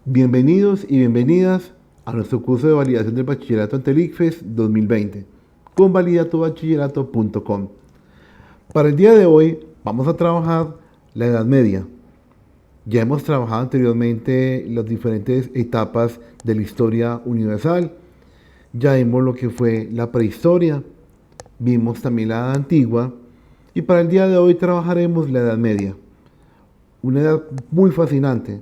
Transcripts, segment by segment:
Bienvenidos y bienvenidas a nuestro curso de validación del bachillerato ante el ICFES 2020 con validatubachillerato.com. Para el día de hoy vamos a trabajar la Edad Media. Ya hemos trabajado anteriormente las diferentes etapas de la historia universal. Ya vimos lo que fue la prehistoria, vimos también la Edad Antigua y para el día de hoy trabajaremos la Edad Media. Una edad muy fascinante,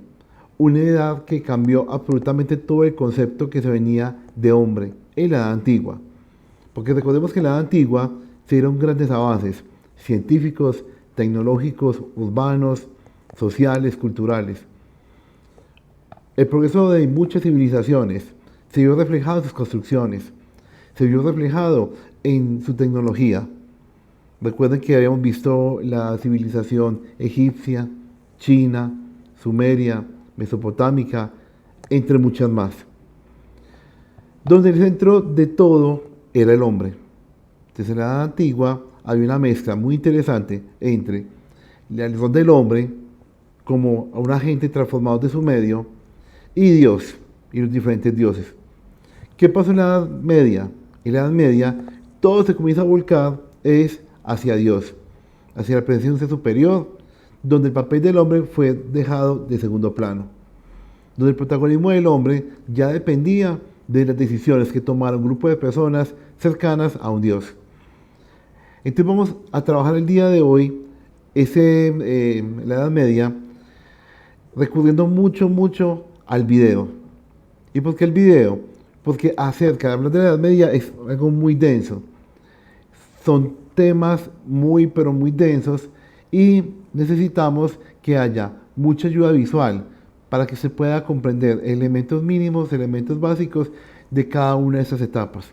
una edad que cambió absolutamente todo el concepto que se venía de hombre en la Edad Antigua. Porque recordemos que en la Edad Antigua se dieron grandes avances científicos, tecnológicos, urbanos, sociales, culturales. El progreso de muchas civilizaciones se vio reflejado en sus construcciones, se vio reflejado en su tecnología. Recuerden que habíamos visto la civilización egipcia, china, sumeria, mesopotámica, entre muchas más, donde el centro de todo era el hombre. Entonces en la Edad Antigua había una mezcla muy interesante entre la razón del hombre como un agente transformado de su medio y Dios y los diferentes dioses. ¿Qué pasó en la Edad Media? En la Edad Media todo se comienza a volcar hacia Dios, hacia la presencia superior, donde el papel del hombre fue dejado de segundo plano, donde el protagonismo del hombre ya dependía de las decisiones que tomara un grupo de personas cercanas a un Dios. Entonces vamos a trabajar el día de hoy la Edad Media, recurriendo mucho al video. ¿Y por qué el video? Porque acerca de hablar de la Edad Media es algo muy denso. Son temas pero muy densos y necesitamos que haya mucha ayuda visual para que se pueda comprender elementos mínimos, elementos básicos de cada una de esas etapas.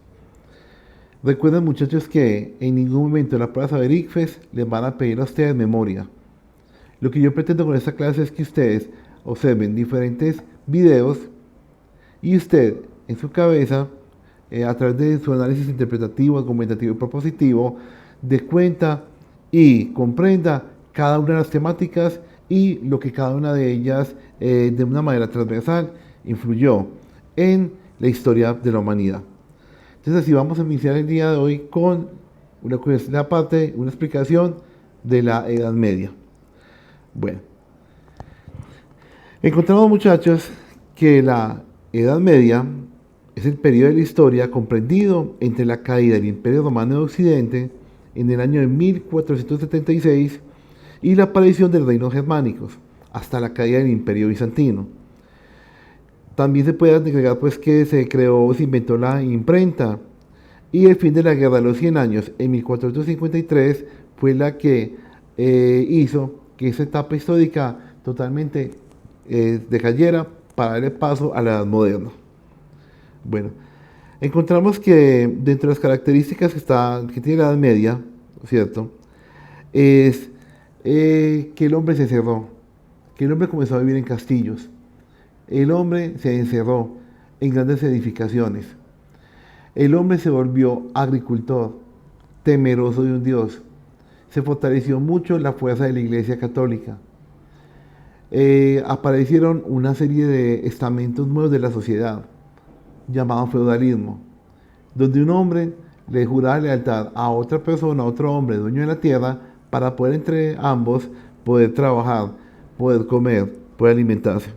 Recuerden, muchachos, que en ningún momento en la prueba Saber ICFES les van a pedir a ustedes memoria. Lo que yo pretendo con esta clase es que ustedes observen diferentes videos y usted en su cabeza, a través de su análisis interpretativo, argumentativo y propositivo, dé cuenta y comprenda cada una de las temáticas y lo que cada una de ellas de una manera transversal influyó en la historia de la humanidad. Entonces así vamos a iniciar el día de hoy con una explicación de la Edad Media. Bueno, encontramos, muchachos, que la Edad Media es el periodo de la historia comprendido entre la caída del Imperio Romano de Occidente en el año de 1476 y la aparición de los reinos germánicos hasta la caída del Imperio Bizantino. También se puede agregar pues que se inventó la imprenta y el fin de la Guerra de los 100 años en 1453 fue la que hizo que esa etapa histórica totalmente decayera para darle paso a la Edad Moderna. Bueno, encontramos que dentro de las características que tiene la Edad Media, ¿cierto? Es que el hombre se encerró, que el hombre comenzó a vivir en castillos, el hombre se encerró en grandes edificaciones, el hombre se volvió agricultor, temeroso de un Dios, se fortaleció mucho la fuerza de la Iglesia Católica, aparecieron una serie de estamentos nuevos de la sociedad, llamado feudalismo, donde un hombre le juraba lealtad a otra persona, a otro hombre, dueño de la tierra, para poder entre ambos poder trabajar, poder comer, poder alimentarse.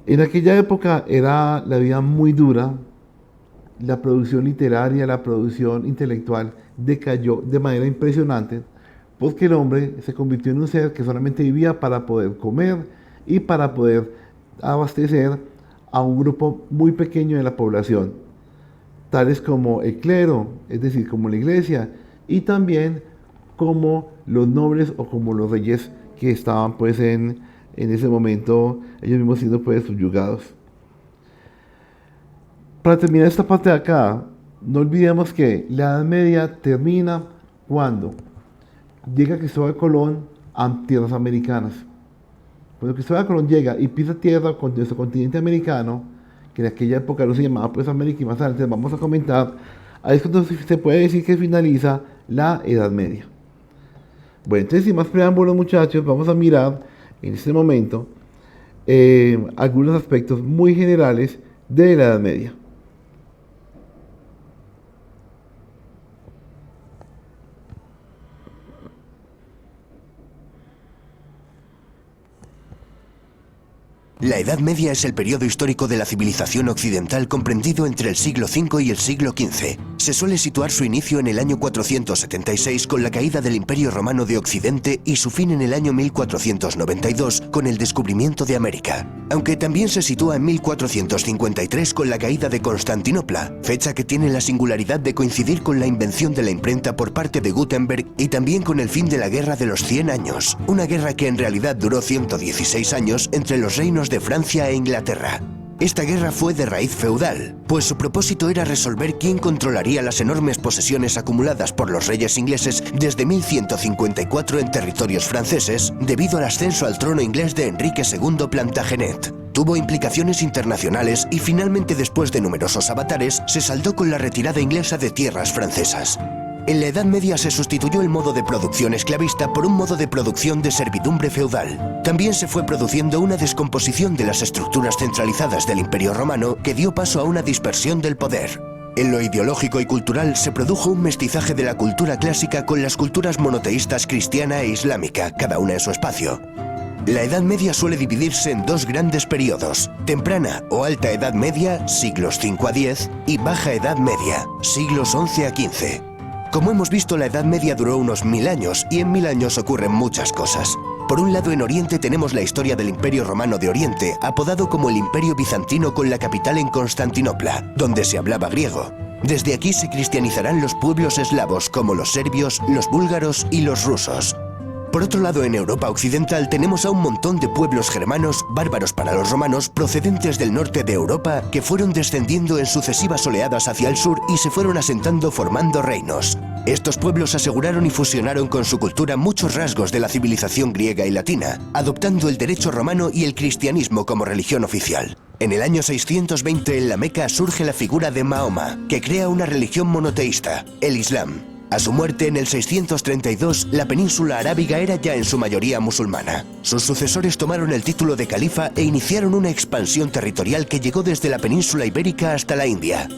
En aquella época era la vida muy dura, la producción literaria, la producción intelectual decayó de manera impresionante, porque el hombre se convirtió en un ser que solamente vivía para poder comer y para poder abastecer a un grupo muy pequeño de la población, tales como el clero, es decir, como la iglesia, y también como los nobles o como los reyes que estaban pues en ese momento, ellos mismos siendo pues subyugados. Para terminar esta parte de acá, no olvidemos que la Edad Media termina cuando llega Cristóbal Colón a tierras americanas. Cuando Cristóbal Colón llega y pisa tierra con nuestro continente americano, que en aquella época no se llamaba pues América y más adelante vamos a comentar, ahí es cuando se puede decir que finaliza la Edad Media. Bueno, entonces sin más preámbulos, muchachos, vamos a mirar en este momento algunos aspectos muy generales de la Edad Media. La Edad Media es el periodo histórico de la civilización occidental comprendido entre el siglo V y el siglo XV. Se suele situar su inicio en el año 476 con la caída del Imperio Romano de Occidente y su fin en el año 1492 con el descubrimiento de América. Aunque también se sitúa en 1453 con la caída de Constantinopla, fecha que tiene la singularidad de coincidir con la invención de la imprenta por parte de Gutenberg y también con el fin de la Guerra de los 100 años, una guerra que en realidad duró 116 años entre los reinos de Francia e Inglaterra. Esta guerra fue de raíz feudal, pues su propósito era resolver quién controlaría las enormes posesiones acumuladas por los reyes ingleses desde 1154 en territorios franceses, debido al ascenso al trono inglés de Enrique II Plantagenet. Tuvo implicaciones internacionales y finalmente, después de numerosos avatares, se saldó con la retirada inglesa de tierras francesas. En la Edad Media se sustituyó el modo de producción esclavista por un modo de producción de servidumbre feudal. También se fue produciendo una descomposición de las estructuras centralizadas del Imperio Romano que dio paso a una dispersión del poder. En lo ideológico y cultural se produjo un mestizaje de la cultura clásica con las culturas monoteístas cristiana e islámica, cada una en su espacio. La Edad Media suele dividirse en dos grandes periodos: temprana o alta Edad Media, siglos V a X, y baja Edad Media, siglos XI a XV. Como hemos visto, la Edad Media duró unos 1000 años y en 1000 años ocurren muchas cosas. Por un lado, en Oriente tenemos la historia del Imperio Romano de Oriente, apodado como el Imperio Bizantino, con la capital en Constantinopla, donde se hablaba griego. Desde aquí se cristianizarán los pueblos eslavos como los serbios, los búlgaros y los rusos. Por otro lado, en Europa occidental tenemos a un montón de pueblos germanos, bárbaros para los romanos, procedentes del norte de Europa, que fueron descendiendo en sucesivas oleadas hacia el sur y se fueron asentando formando reinos. Estos pueblos aseguraron y fusionaron con su cultura muchos rasgos de la civilización griega y latina, adoptando el derecho romano y el cristianismo como religión oficial. En el año 620 en la Meca surge la figura de Mahoma, que crea una religión monoteísta, el Islam. A su muerte en el 632, la península arábiga era ya en su mayoría musulmana. Sus sucesores tomaron el título de califa e iniciaron una expansión territorial que llegó desde la península ibérica hasta la India.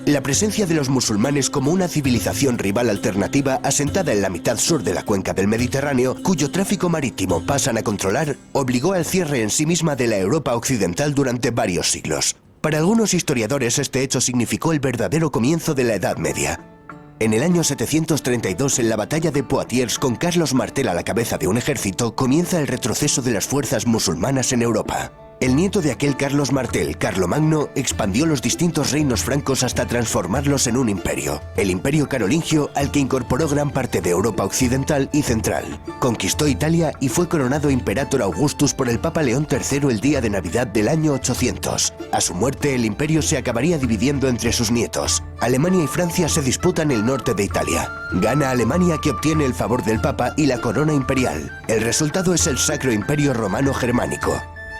La presencia de los musulmanes como una civilización rival alternativa asentada en la mitad sur de la cuenca del Mediterráneo, cuyo tráfico marítimo pasan a controlar, obligó al cierre en sí misma de la Europa occidental durante varios siglos. Para algunos historiadores, este hecho significó el verdadero comienzo de la Edad Media. En el año 732, en la batalla de Poitiers, con Carlos Martel a la cabeza de un ejército, comienza el retroceso de las fuerzas musulmanas en Europa. El nieto de aquel Carlos Martel, Carlomagno, expandió los distintos reinos francos hasta transformarlos en un imperio, el Imperio Carolingio, al que incorporó gran parte de Europa occidental y central. Conquistó Italia y fue coronado Imperator Augustus por el Papa León III el día de Navidad del año 800. A su muerte, el imperio se acabaría dividiendo entre sus nietos. Alemania y Francia se disputan el norte de Italia. Gana Alemania, que obtiene el favor del Papa y la corona imperial. El resultado es el Sacro Imperio Romano Germánico.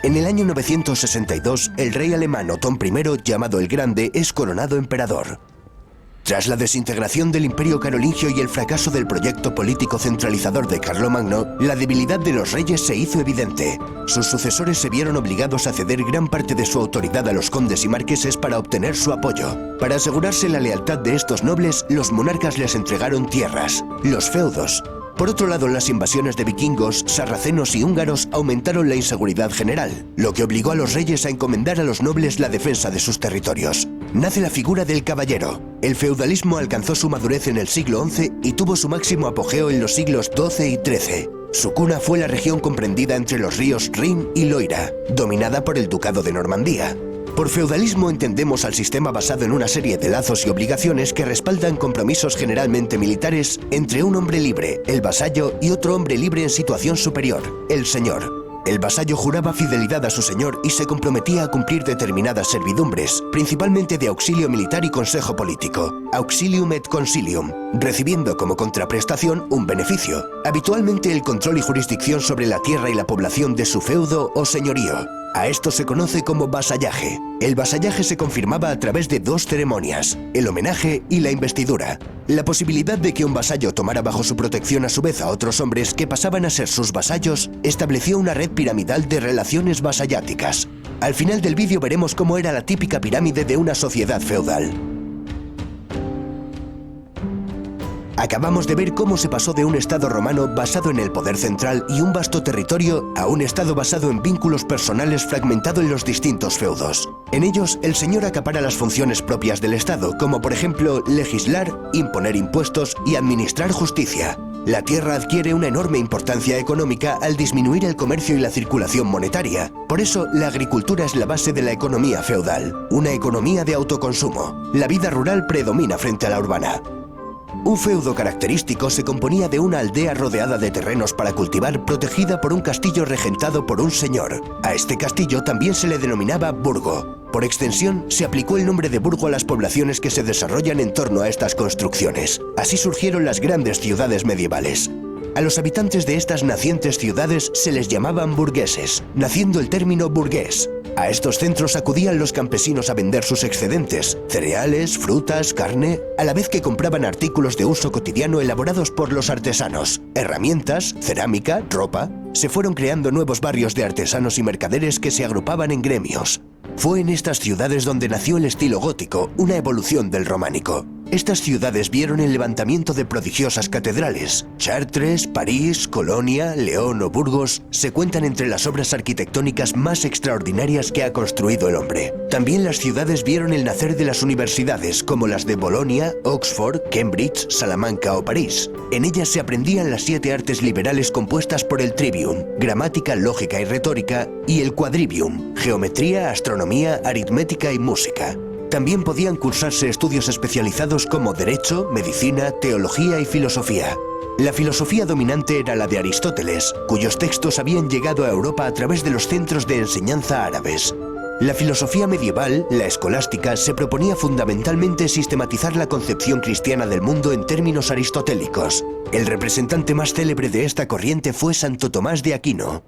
En el año 962, el rey alemán Otón I, llamado el Grande, es coronado emperador. Tras la desintegración del Imperio Carolingio y el fracaso del proyecto político centralizador de Carlomagno, la debilidad de los reyes se hizo evidente. Sus sucesores se vieron obligados a ceder gran parte de su autoridad a los condes y marqueses para obtener su apoyo. Para asegurarse la lealtad de estos nobles, los monarcas les entregaron tierras, los feudos. Por otro lado, las invasiones de vikingos, sarracenos y húngaros aumentaron la inseguridad general, lo que obligó a los reyes a encomendar a los nobles la defensa de sus territorios. Nace la figura del caballero. El feudalismo alcanzó su madurez en el siglo XI y tuvo su máximo apogeo en los siglos XII y XIII. Su cuna fue la región comprendida entre los ríos Rin y Loira, dominada por el Ducado de Normandía. Por feudalismo entendemos al sistema basado en una serie de lazos y obligaciones que respaldan compromisos generalmente militares entre un hombre libre, el vasallo, y otro hombre libre en situación superior, el señor. El vasallo juraba fidelidad a su señor y se comprometía a cumplir determinadas servidumbres, principalmente de auxilio militar y consejo político, auxilium et consilium, recibiendo como contraprestación un beneficio, habitualmente el control y jurisdicción sobre la tierra y la población de su feudo o señorío. A esto se conoce como vasallaje. El vasallaje se confirmaba a través de dos ceremonias, el homenaje y la investidura. La posibilidad de que un vasallo tomara bajo su protección a su vez a otros hombres que pasaban a ser sus vasallos estableció una red piramidal de relaciones vasalláticas. Al final del vídeo veremos cómo era la típica pirámide de una sociedad feudal. Acabamos de ver cómo se pasó de un estado romano basado en el poder central y un vasto territorio a un estado basado en vínculos personales fragmentado en los distintos feudos. En ellos, el señor acapara las funciones propias del estado, como por ejemplo legislar, imponer impuestos y administrar justicia. La tierra adquiere una enorme importancia económica al disminuir el comercio y la circulación monetaria. Por eso, la agricultura es la base de la economía feudal, una economía de autoconsumo. La vida rural predomina frente a la urbana. Un feudo característico se componía de una aldea rodeada de terrenos para cultivar, protegida por un castillo regentado por un señor. A este castillo también se le denominaba burgo. Por extensión, se aplicó el nombre de burgo a las poblaciones que se desarrollan en torno a estas construcciones. Así surgieron las grandes ciudades medievales. A los habitantes de estas nacientes ciudades se les llamaban burgueses, naciendo el término burgués. A estos centros acudían los campesinos a vender sus excedentes, cereales, frutas, carne, a la vez que compraban artículos de uso cotidiano elaborados por los artesanos, herramientas, cerámica, ropa. Se fueron creando nuevos barrios de artesanos y mercaderes que se agrupaban en gremios. Fue en estas ciudades donde nació el estilo gótico, una evolución del románico. Estas ciudades vieron el levantamiento de prodigiosas catedrales. Chartres, París, Colonia, León o Burgos se cuentan entre las obras arquitectónicas más extraordinarias que ha construido el hombre. También las ciudades vieron el nacer de las universidades, como las de Bolonia, Oxford, Cambridge, Salamanca o París. En ellas se aprendían las 7 artes liberales compuestas por el trivium, gramática, lógica y retórica, y el quadrivium, geometría, astronomía, aritmética y música. También podían cursarse estudios especializados como Derecho, Medicina, Teología y Filosofía. La filosofía dominante era la de Aristóteles, cuyos textos habían llegado a Europa a través de los centros de enseñanza árabes. La filosofía medieval, la escolástica, se proponía fundamentalmente sistematizar la concepción cristiana del mundo en términos aristotélicos. El representante más célebre de esta corriente fue Santo Tomás de Aquino.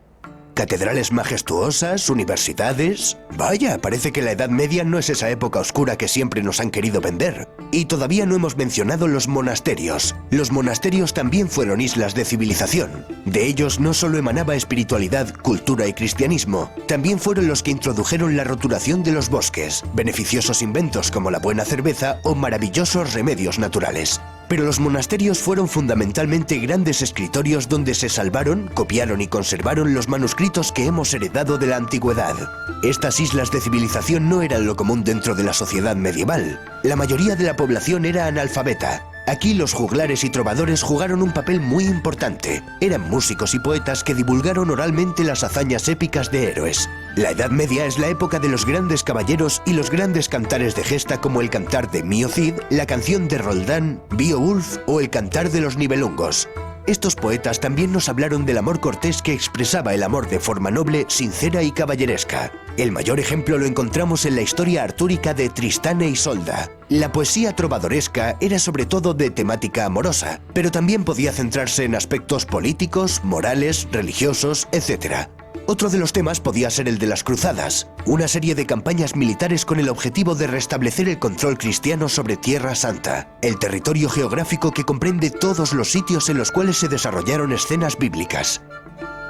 Catedrales majestuosas, universidades... Vaya, parece que la Edad Media no es esa época oscura que siempre nos han querido vender. Y todavía no hemos mencionado los monasterios. Los monasterios también fueron islas de civilización. De ellos no solo emanaba espiritualidad, cultura y cristianismo, también fueron los que introdujeron la roturación de los bosques, beneficiosos inventos como la buena cerveza o maravillosos remedios naturales. Pero los monasterios fueron fundamentalmente grandes escritorios donde se salvaron, copiaron y conservaron los manuscritos que hemos heredado de la antigüedad. Estas islas de civilización no eran lo común dentro de la sociedad medieval. La mayoría de la población era analfabeta. Aquí los juglares y trovadores jugaron un papel muy importante. Eran músicos y poetas que divulgaron oralmente las hazañas épicas de héroes. La Edad Media es la época de los grandes caballeros y los grandes cantares de gesta como el cantar de Mio Cid, la canción de Roldán, Beowulf o el cantar de los Nibelungos. Estos poetas también nos hablaron del amor cortés que expresaba el amor de forma noble, sincera y caballeresca. El mayor ejemplo lo encontramos en la historia artúrica de Tristán e Isolda. La poesía trovadoresca era sobre todo de temática amorosa, pero también podía centrarse en aspectos políticos, morales, religiosos, etc. Otro de los temas podía ser el de las cruzadas, una serie de campañas militares con el objetivo de restablecer el control cristiano sobre Tierra Santa, el territorio geográfico que comprende todos los sitios en los cuales se desarrollaron escenas bíblicas.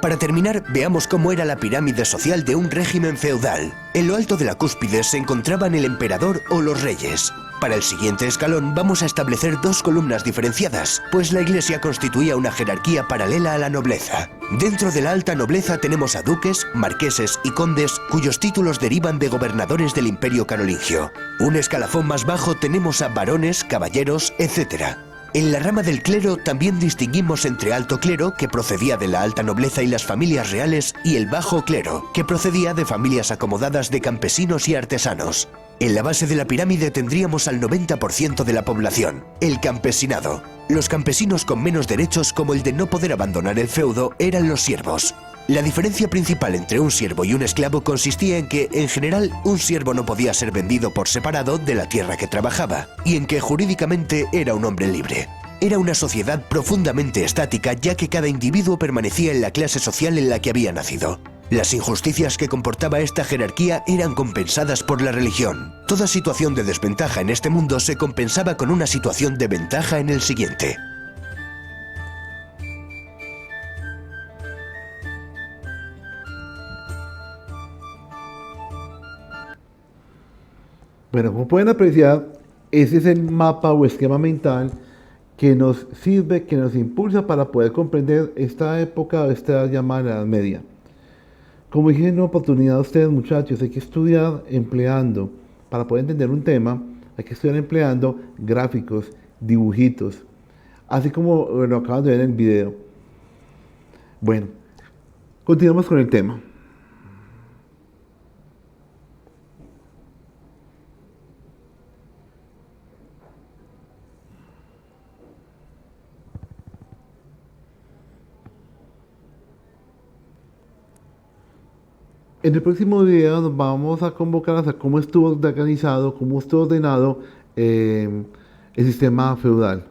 Para terminar, veamos cómo era la pirámide social de un régimen feudal. En lo alto de la cúspide se encontraban el emperador o los reyes. Para el siguiente escalón vamos a establecer dos columnas diferenciadas, pues la iglesia constituía una jerarquía paralela a la nobleza. Dentro de la alta nobleza tenemos a duques, marqueses y condes cuyos títulos derivan de gobernadores del Imperio Carolingio. Un escalafón más bajo tenemos a varones, caballeros, etc. En la rama del clero también distinguimos entre alto clero, que procedía de la alta nobleza y las familias reales, y el bajo clero, que procedía de familias acomodadas de campesinos y artesanos. En la base de la pirámide tendríamos al 90% de la población, el campesinado. Los campesinos con menos derechos, como el de no poder abandonar el feudo, eran los siervos. La diferencia principal entre un siervo y un esclavo consistía en que, en general, un siervo no podía ser vendido por separado de la tierra que trabajaba, y en que jurídicamente era un hombre libre. Era una sociedad profundamente estática, ya que cada individuo permanecía en la clase social en la que había nacido. Las injusticias que comportaba esta jerarquía eran compensadas por la religión. Toda situación de desventaja en este mundo se compensaba con una situación de ventaja en el siguiente. Bueno, como pueden apreciar, ese es el mapa o esquema mental que nos sirve, que nos impulsa para poder comprender esta época, esta llamada Edad Media. Como dije en una oportunidad a ustedes, muchachos, hay que estudiar empleando, para poder entender un tema, hay que estudiar empleando gráficos, dibujitos, así como lo acaban de ver en el video. Bueno, continuamos con el tema. En el próximo video nos vamos a convocar a cómo estuvo organizado, cómo estuvo ordenado el sistema feudal.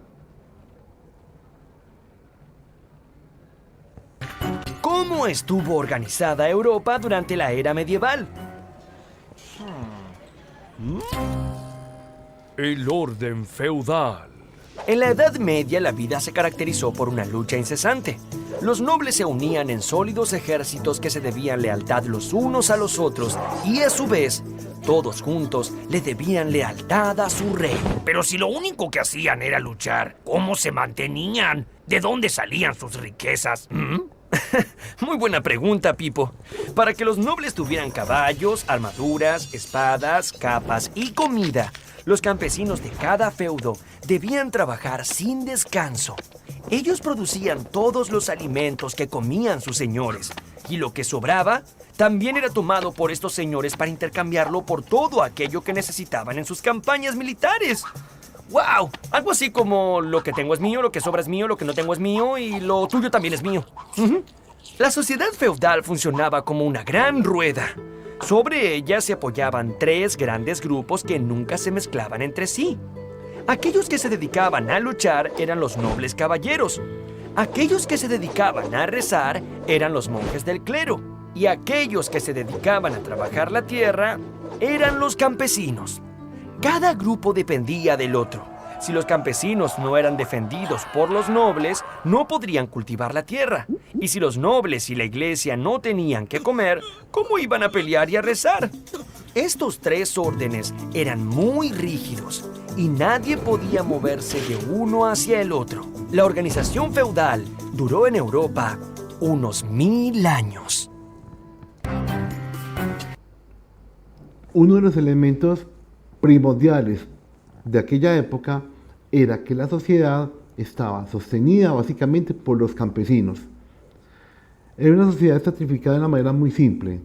¿Cómo estuvo organizada Europa durante la era medieval? El orden feudal. En la Edad Media la vida se caracterizó por una lucha incesante. Los nobles se unían en sólidos ejércitos que se debían lealtad los unos a los otros y a su vez, todos juntos le debían lealtad a su rey. Pero si lo único que hacían era luchar, ¿cómo se mantenían? ¿De dónde salían sus riquezas? Muy buena pregunta, Pipo. Para que los nobles tuvieran caballos, armaduras, espadas, capas y comida, los campesinos de cada feudo debían trabajar sin descanso. Ellos producían todos los alimentos que comían sus señores, y lo que sobraba también era tomado por estos señores para intercambiarlo por todo aquello que necesitaban en sus campañas militares. ¡Wow! Algo así como lo que tengo es mío, lo que sobra es mío, lo que no tengo es mío y lo tuyo también es mío. La sociedad feudal funcionaba como una gran rueda. Sobre ella se apoyaban tres grandes grupos que nunca se mezclaban entre sí. Aquellos que se dedicaban a luchar eran los nobles caballeros. Aquellos que se dedicaban a rezar eran los monjes del clero. Y aquellos que se dedicaban a trabajar la tierra eran los campesinos. Cada grupo dependía del otro. Si los campesinos no eran defendidos por los nobles, no podrían cultivar la tierra. Y si los nobles y la iglesia no tenían que comer, ¿cómo iban a pelear y a rezar? Estos tres órdenes eran muy rígidos y nadie podía moverse de uno hacia el otro. La organización feudal duró en Europa unos 1000 años. Uno de los elementos primordiales de aquella época era que la sociedad estaba sostenida básicamente por los campesinos. Era una sociedad estratificada de una manera muy simple.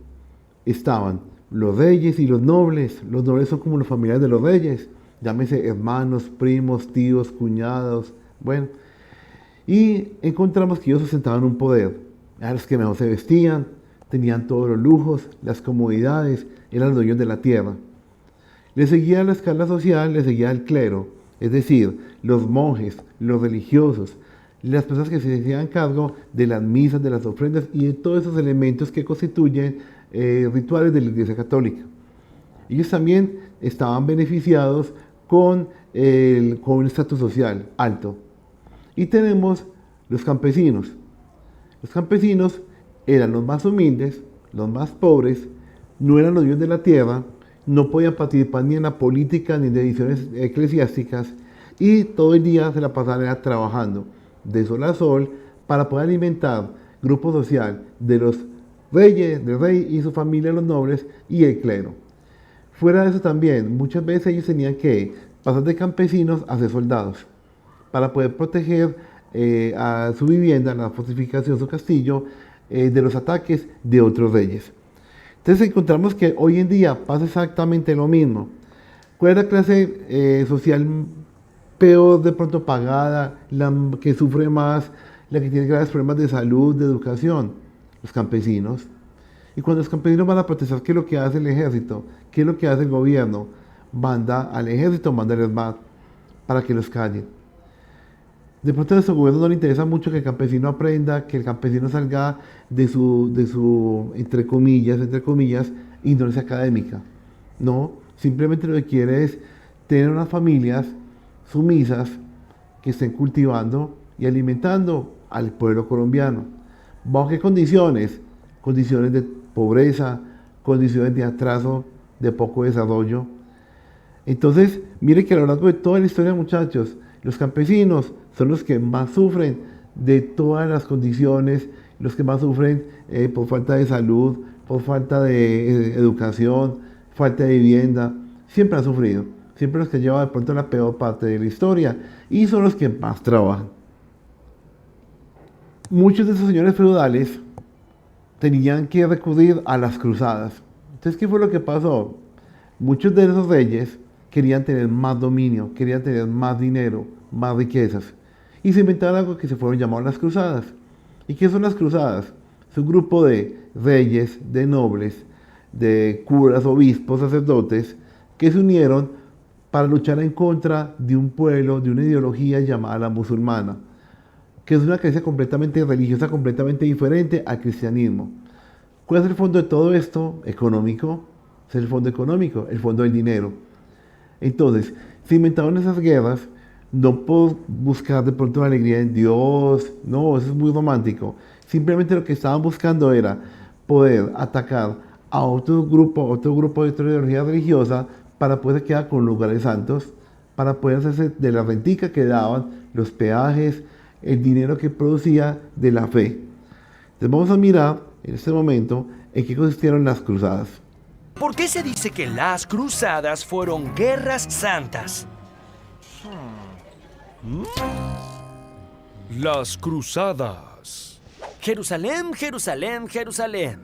Estaban los reyes y los nobles. Los nobles son como los familiares de los reyes, llámese hermanos, primos, tíos, cuñados, bueno. Y encontramos que ellos ostentaban un poder. Eran los que mejor se vestían, tenían todos los lujos, las comodidades, eran los dueños de la tierra. Le seguía la escala social, le seguía el clero, es decir, los monjes, los religiosos, las personas que se hacían cargo de las misas, de las ofrendas y de todos esos elementos que constituyen rituales de la Iglesia Católica. Ellos también estaban beneficiados con un estatus social alto. Y tenemos los campesinos. Los campesinos eran los más humildes, los más pobres, no eran los dueños de la tierra, no podían participar ni en la política ni en decisiones eclesiásticas y todo el día se la pasaban trabajando de sol a sol para poder alimentar grupo social de los reyes, del rey y su familia, los nobles y el clero. Fuera de eso también, muchas veces ellos tenían que pasar de campesinos a ser soldados para poder proteger a su vivienda, la fortificación, su castillo, de los ataques de otros reyes. Entonces encontramos que hoy en día pasa exactamente lo mismo. ¿Cuál es la clase social peor de pronto pagada, la que sufre más, la que tiene graves problemas de salud, de educación? Los campesinos. Y cuando los campesinos van a protestar, ¿qué es lo que hace el ejército? ¿Qué es lo que hace el gobierno? Manda al ejército, manda al ESMAD para que los callen. De pronto a nuestro gobierno no le interesa mucho que el campesino aprenda, que el campesino salga de su entre comillas, ignorancia académica. No, simplemente lo que quiere es tener unas familias sumisas que estén cultivando y alimentando al pueblo colombiano. ¿Bajo qué condiciones? Condiciones de pobreza, condiciones de atraso, de poco desarrollo. Entonces, mire que a lo largo de toda la historia, muchachos, los campesinos son los que más sufren de todas las condiciones, los que más sufren por falta de salud, por falta de educación, falta de vivienda. Siempre han sufrido, siempre los que llevan de pronto la peor parte de la historia y son los que más trabajan. Muchos de esos señores feudales tenían que recurrir a las cruzadas. Entonces, ¿qué fue lo que pasó? Muchos de esos reyes querían tener más dominio, querían tener más dinero, más riquezas. Y se inventaron algo que se fueron llamadas las cruzadas. ¿Y qué son las cruzadas? Es un grupo de reyes, de nobles, de curas, obispos, sacerdotes, que se unieron para luchar en contra de un pueblo, de una ideología llamada la musulmana, que es una creencia completamente religiosa, completamente diferente al cristianismo. ¿Cuál es el fondo de todo esto? Económico. Es el fondo económico, el fondo del dinero. Entonces, se inventaron esas guerras no por buscar de pronto la alegría en Dios, no, eso es muy romántico. Simplemente lo que estaban buscando era poder atacar a otro grupo de otra ideología religiosa para poder quedar con lugares santos, para poder hacerse de la rentica que daban, los peajes, el dinero que producía de la fe. Entonces vamos a mirar en este momento en qué consistieron las cruzadas. ¿Por qué se dice que las cruzadas fueron guerras santas? Las cruzadas. Jerusalén, Jerusalén, Jerusalén.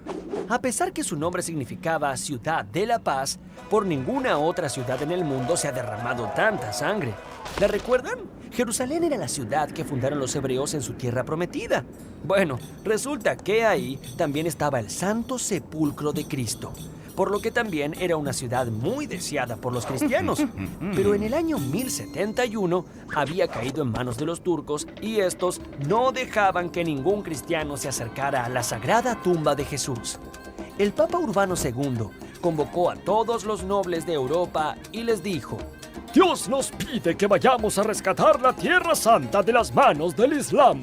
A pesar que su nombre significaba ciudad de la paz, por ninguna otra ciudad en el mundo se ha derramado tanta sangre. ¿La recuerdan? Jerusalén era la ciudad que fundaron los hebreos en su tierra prometida. Bueno, resulta que ahí también estaba el Santo Sepulcro de Cristo, por lo que también era una ciudad muy deseada por los cristianos. Pero en el año 1071 había caído en manos de los turcos y estos no dejaban que ningún cristiano se acercara a la sagrada tumba de Jesús. El Papa Urbano II convocó a todos los nobles de Europa y les dijo: Dios nos pide que vayamos a rescatar la Tierra Santa de las manos del Islam.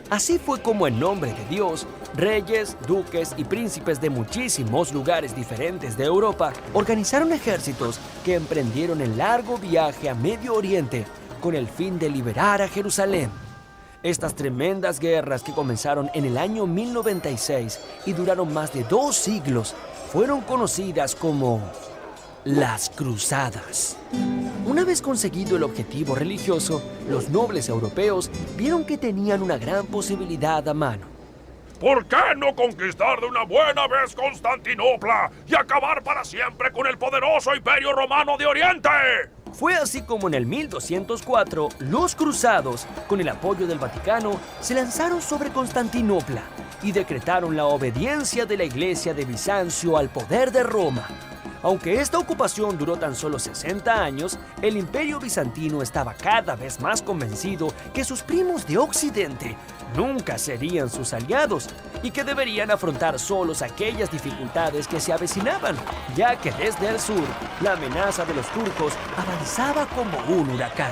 Así fue como en nombre de Dios, reyes, duques y príncipes de muchísimos lugares diferentes de Europa organizaron ejércitos que emprendieron el largo viaje a Medio Oriente con el fin de liberar a Jerusalén. Estas tremendas guerras que comenzaron en el año 1096 y duraron más de 2 siglos fueron conocidas como las Cruzadas. Una vez conseguido el objetivo religioso, los nobles europeos vieron que tenían una gran posibilidad a mano. ¿Por qué no conquistar de una buena vez Constantinopla y acabar para siempre con el poderoso Imperio Romano de Oriente? Fue así como en el 1204, los cruzados, con el apoyo del Vaticano, se lanzaron sobre Constantinopla y decretaron la obediencia de la Iglesia de Bizancio al poder de Roma. Aunque esta ocupación duró tan solo 60 años, el Imperio Bizantino estaba cada vez más convencido que sus primos de Occidente nunca serían sus aliados y que deberían afrontar solos aquellas dificultades que se avecinaban, ya que desde el sur la amenaza de los turcos avanzaba como un huracán.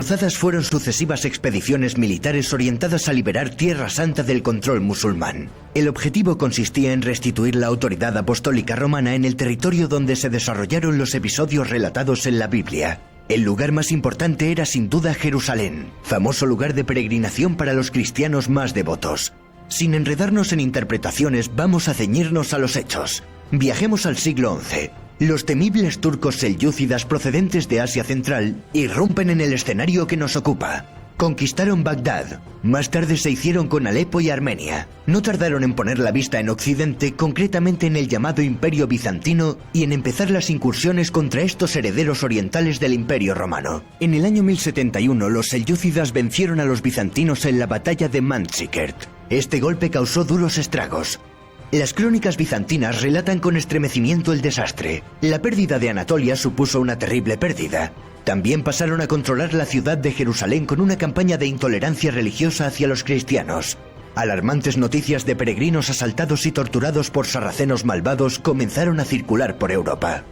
Cruzadas fueron sucesivas expediciones militares orientadas a liberar Tierra Santa del control musulmán. El objetivo consistía en restituir la autoridad apostólica romana en el territorio donde se desarrollaron los episodios relatados en la Biblia. El lugar más importante era sin duda Jerusalén, famoso lugar de peregrinación para los cristianos más devotos. Sin enredarnos en interpretaciones, vamos a ceñirnos a los hechos. Viajemos al siglo XI. Los temibles turcos selyúcidas procedentes de Asia Central irrumpen en el escenario que nos ocupa. Conquistaron Bagdad. Más tarde se hicieron con Alepo y Armenia. No tardaron en poner la vista en Occidente, concretamente en el llamado Imperio Bizantino, y en empezar las incursiones contra estos herederos orientales del Imperio Romano. En el año 1071, los selyúcidas vencieron a los bizantinos en la batalla de Manzikert. Este golpe causó duros estragos. Las crónicas bizantinas relatan con estremecimiento el desastre. La pérdida de Anatolia supuso una terrible pérdida. También pasaron a controlar la ciudad de Jerusalén con una campaña de intolerancia religiosa hacia los cristianos. Alarmantes noticias de peregrinos asaltados y torturados por sarracenos malvados comenzaron a circular por Europa.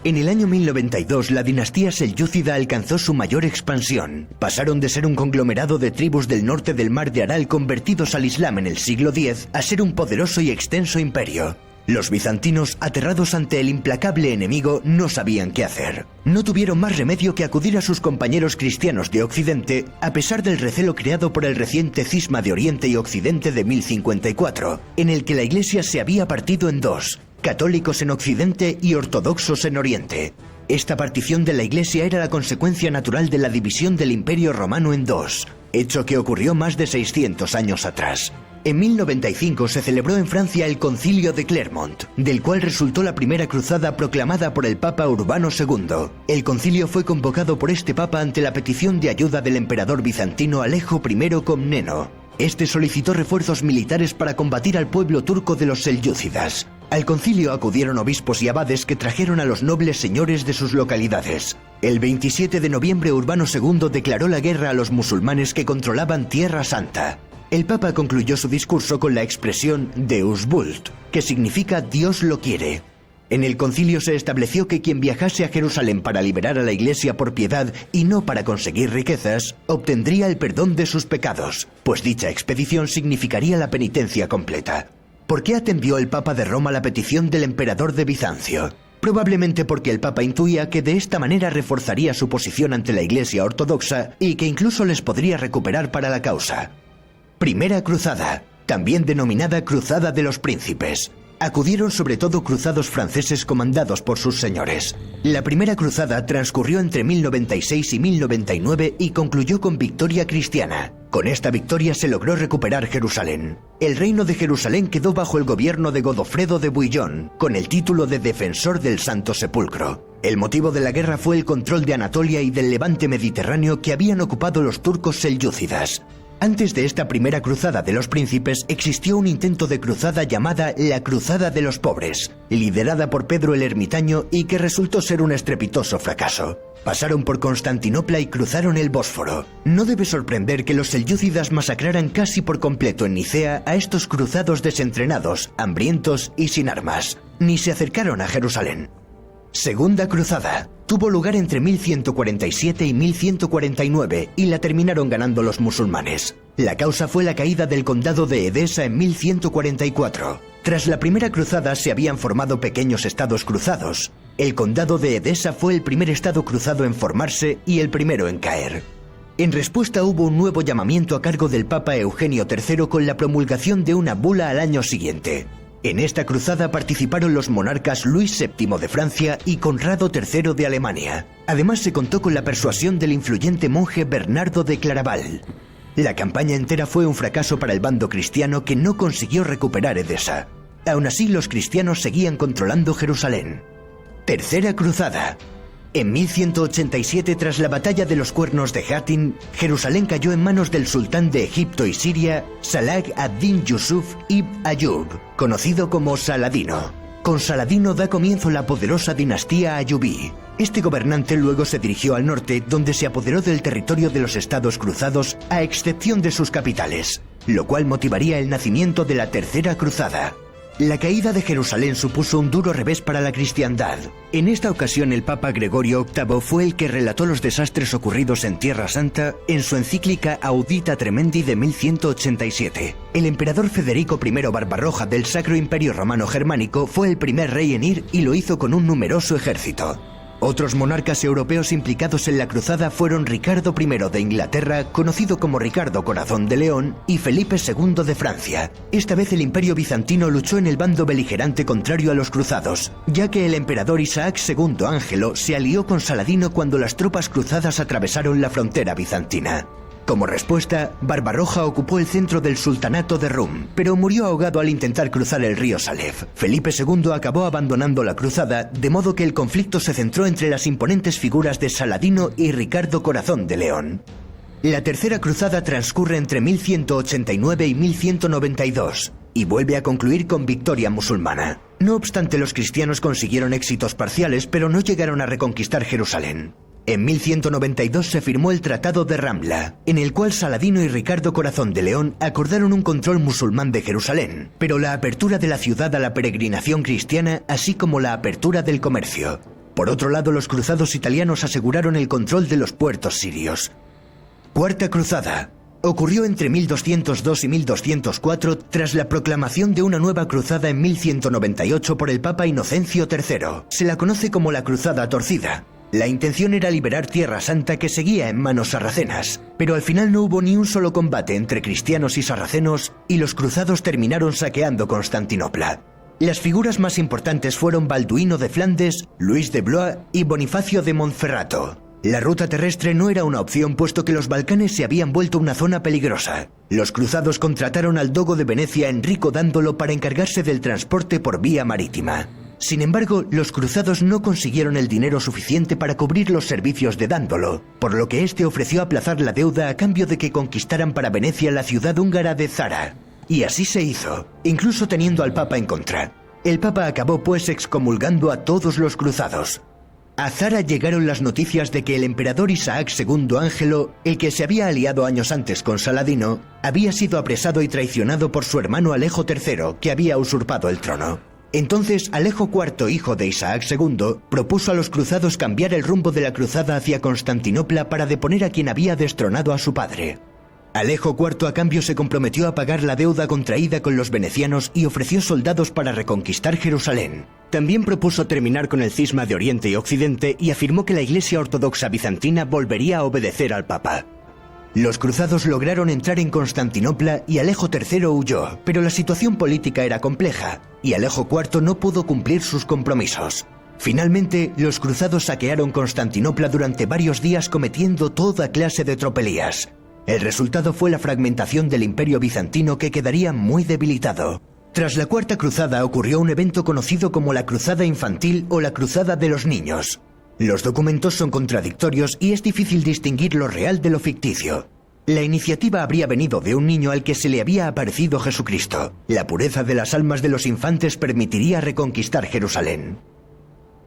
En el año 1092, la dinastía selyúcida alcanzó su mayor expansión. Pasaron de ser un conglomerado de tribus del norte del mar de Aral convertidos al Islam en el siglo X a ser un poderoso y extenso imperio. Los bizantinos, aterrados ante el implacable enemigo, no sabían qué hacer. No tuvieron más remedio que acudir a sus compañeros cristianos de Occidente, a pesar del recelo creado por el reciente cisma de Oriente y Occidente de 1054, en el que la Iglesia se había partido en dos: católicos en Occidente y ortodoxos en Oriente. Esta partición de la Iglesia era la consecuencia natural de la división del Imperio Romano en dos, hecho que ocurrió más de 600 años atrás. En 1095 se celebró en Francia el Concilio de Clermont, del cual resultó la primera cruzada proclamada por el Papa Urbano II. El concilio fue convocado por este papa ante la petición de ayuda del emperador bizantino Alejo I Comneno. Este solicitó refuerzos militares para combatir al pueblo turco de los selyúcidas. Al concilio acudieron obispos y abades que trajeron a los nobles señores de sus localidades. El 27 de noviembre Urbano II declaró la guerra a los musulmanes que controlaban Tierra Santa. El Papa concluyó su discurso con la expresión Deus vult, que significa Dios lo quiere. En el concilio se estableció que quien viajase a Jerusalén para liberar a la Iglesia por piedad y no para conseguir riquezas, obtendría el perdón de sus pecados, pues dicha expedición significaría la penitencia completa. ¿Por qué atendió el Papa de Roma la petición del emperador de Bizancio? Probablemente porque el Papa intuía que de esta manera reforzaría su posición ante la Iglesia ortodoxa y que incluso les podría recuperar para la causa. Primera Cruzada, también denominada Cruzada de los Príncipes. Acudieron sobre todo cruzados franceses comandados por sus señores. La primera cruzada transcurrió entre 1096 y 1099 y concluyó con victoria cristiana. Con esta victoria se logró recuperar Jerusalén. El reino de Jerusalén quedó bajo el gobierno de Godofredo de Bouillon, con el título de Defensor del Santo Sepulcro. El motivo de la guerra fue el control de Anatolia y del levante mediterráneo que habían ocupado los turcos selyúcidas. Antes de esta primera cruzada de los príncipes existió un intento de cruzada llamada la Cruzada de los Pobres, liderada por Pedro el Ermitaño y que resultó ser un estrepitoso fracaso. Pasaron por Constantinopla y cruzaron el Bósforo. No debe sorprender que los selyúcidas masacraran casi por completo en Nicea a estos cruzados desentrenados, hambrientos y sin armas. Ni se acercaron a Jerusalén. Segunda Cruzada. Tuvo lugar entre 1147 y 1149 y la terminaron ganando los musulmanes. La causa fue la caída del condado de Edesa en 1144. Tras la primera cruzada se habían formado pequeños estados cruzados. El condado de Edesa fue el primer estado cruzado en formarse y el primero en caer. En respuesta hubo un nuevo llamamiento a cargo del Papa Eugenio III con la promulgación de una bula al año siguiente. En esta cruzada participaron los monarcas Luis VII de Francia y Conrado III de Alemania. Además se contó con la persuasión del influyente monje Bernardo de Claraval. La campaña entera fue un fracaso para el bando cristiano que no consiguió recuperar Edesa. Aún así, los cristianos seguían controlando Jerusalén. Tercera Cruzada. En 1187, tras la batalla de los Cuernos de Hattin, Jerusalén cayó en manos del sultán de Egipto y Siria, Salah ad-Din Yusuf ibn Ayyub, conocido como Saladino. Con Saladino da comienzo la poderosa dinastía ayubí. Este gobernante luego se dirigió al norte, donde se apoderó del territorio de los estados cruzados, a excepción de sus capitales, lo cual motivaría el nacimiento de la Tercera Cruzada. La caída de Jerusalén supuso un duro revés para la cristiandad. En esta ocasión el Papa Gregorio VIII fue el que relató los desastres ocurridos en Tierra Santa en su encíclica Audita Tremendi de 1187. El emperador Federico I Barbarroja del Sacro Imperio Romano Germánico fue el primer rey en ir y lo hizo con un numeroso ejército. Otros monarcas europeos implicados en la cruzada fueron Ricardo I de Inglaterra, conocido como Ricardo Corazón de León, y Felipe II de Francia. Esta vez el imperio bizantino luchó en el bando beligerante contrario a los cruzados, ya que el emperador Isaac II Ángelo se alió con Saladino cuando las tropas cruzadas atravesaron la frontera bizantina. Como respuesta, Barbarroja ocupó el centro del sultanato de Rum, pero murió ahogado al intentar cruzar el río Salef. Felipe II acabó abandonando la cruzada, de modo que el conflicto se centró entre las imponentes figuras de Saladino y Ricardo Corazón de León. La Tercera Cruzada transcurre entre 1189 y 1192 y vuelve a concluir con victoria musulmana. No obstante, los cristianos consiguieron éxitos parciales, pero no llegaron a reconquistar Jerusalén. En 1192 se firmó el Tratado de Ramla, en el cual Saladino y Ricardo Corazón de León acordaron un control musulmán de Jerusalén, pero la apertura de la ciudad a la peregrinación cristiana, así como la apertura del comercio. Por otro lado, los cruzados italianos aseguraron el control de los puertos sirios. Cuarta Cruzada. Ocurrió entre 1202 y 1204 tras la proclamación de una nueva cruzada en 1198 por el Papa Inocencio III. Se la conoce como la Cruzada Torcida. La intención era liberar Tierra Santa que seguía en manos sarracenas, pero al final no hubo ni un solo combate entre cristianos y sarracenos y los cruzados terminaron saqueando Constantinopla. Las figuras más importantes fueron Balduino de Flandes, Luis de Blois y Bonifacio de Montferrato. La ruta terrestre no era una opción puesto que los Balcanes se habían vuelto una zona peligrosa. Los cruzados contrataron al dogo de Venecia Enrico Dándolo para encargarse del transporte por vía marítima. Sin embargo, los cruzados no consiguieron el dinero suficiente para cubrir los servicios de Dándolo, por lo que este ofreció aplazar la deuda a cambio de que conquistaran para Venecia la ciudad húngara de Zara. Y así se hizo, incluso teniendo al Papa en contra. El Papa acabó pues excomulgando a todos los cruzados. A Zara llegaron las noticias de que el emperador Isaac II Ángelo, el que se había aliado años antes con Saladino, había sido apresado y traicionado por su hermano Alejo III, que había usurpado el trono. Entonces Alejo IV, hijo de Isaac II, propuso a los cruzados cambiar el rumbo de la cruzada hacia Constantinopla para deponer a quien había destronado a su padre. Alejo IV a cambio se comprometió a pagar la deuda contraída con los venecianos y ofreció soldados para reconquistar Jerusalén. También propuso terminar con el cisma de Oriente y Occidente y afirmó que la Iglesia Ortodoxa bizantina volvería a obedecer al Papa. Los cruzados lograron entrar en Constantinopla y Alejo III huyó, pero la situación política era compleja y Alejo IV no pudo cumplir sus compromisos. Finalmente, los cruzados saquearon Constantinopla durante varios días cometiendo toda clase de tropelías. El resultado fue la fragmentación del Imperio bizantino que quedaría muy debilitado. Tras la Cuarta Cruzada ocurrió un evento conocido como la Cruzada Infantil o la Cruzada de los Niños. Los documentos son contradictorios y es difícil distinguir lo real de lo ficticio. La iniciativa habría venido de un niño al que se le había aparecido Jesucristo. La pureza de las almas de los infantes permitiría reconquistar Jerusalén.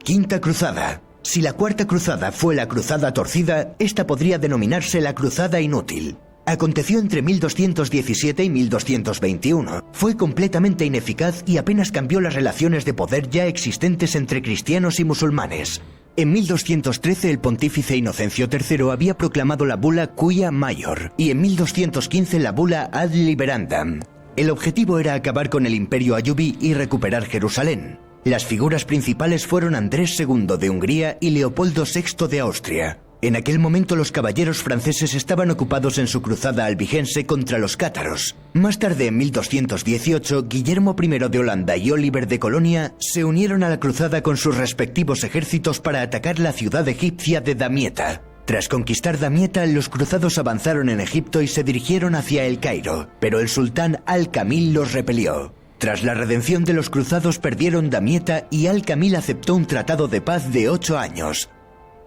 Quinta Cruzada. Si la Cuarta Cruzada fue la Cruzada Torcida, esta podría denominarse la Cruzada Inútil. Aconteció entre 1217 y 1221. Fue completamente ineficaz y apenas cambió las relaciones de poder ya existentes entre cristianos y musulmanes. En 1213 el pontífice Inocencio III había proclamado la bula Quia Maior y en 1215 la bula Ad Liberandam. El objetivo era acabar con el imperio ayubí y recuperar Jerusalén. Las figuras principales fueron Andrés II de Hungría y Leopoldo VI de Austria. En aquel momento los caballeros franceses estaban ocupados en su cruzada albigense contra los cátaros. Más tarde, en 1218, Guillermo I de Holanda y Oliver de Colonia se unieron a la cruzada con sus respectivos ejércitos para atacar la ciudad egipcia de Damieta. Tras conquistar Damieta, los cruzados avanzaron en Egipto y se dirigieron hacia El Cairo, pero el sultán Al-Kamil los repelió. Tras la redención de los cruzados perdieron Damieta y Al-Kamil aceptó un tratado de paz de 8 años.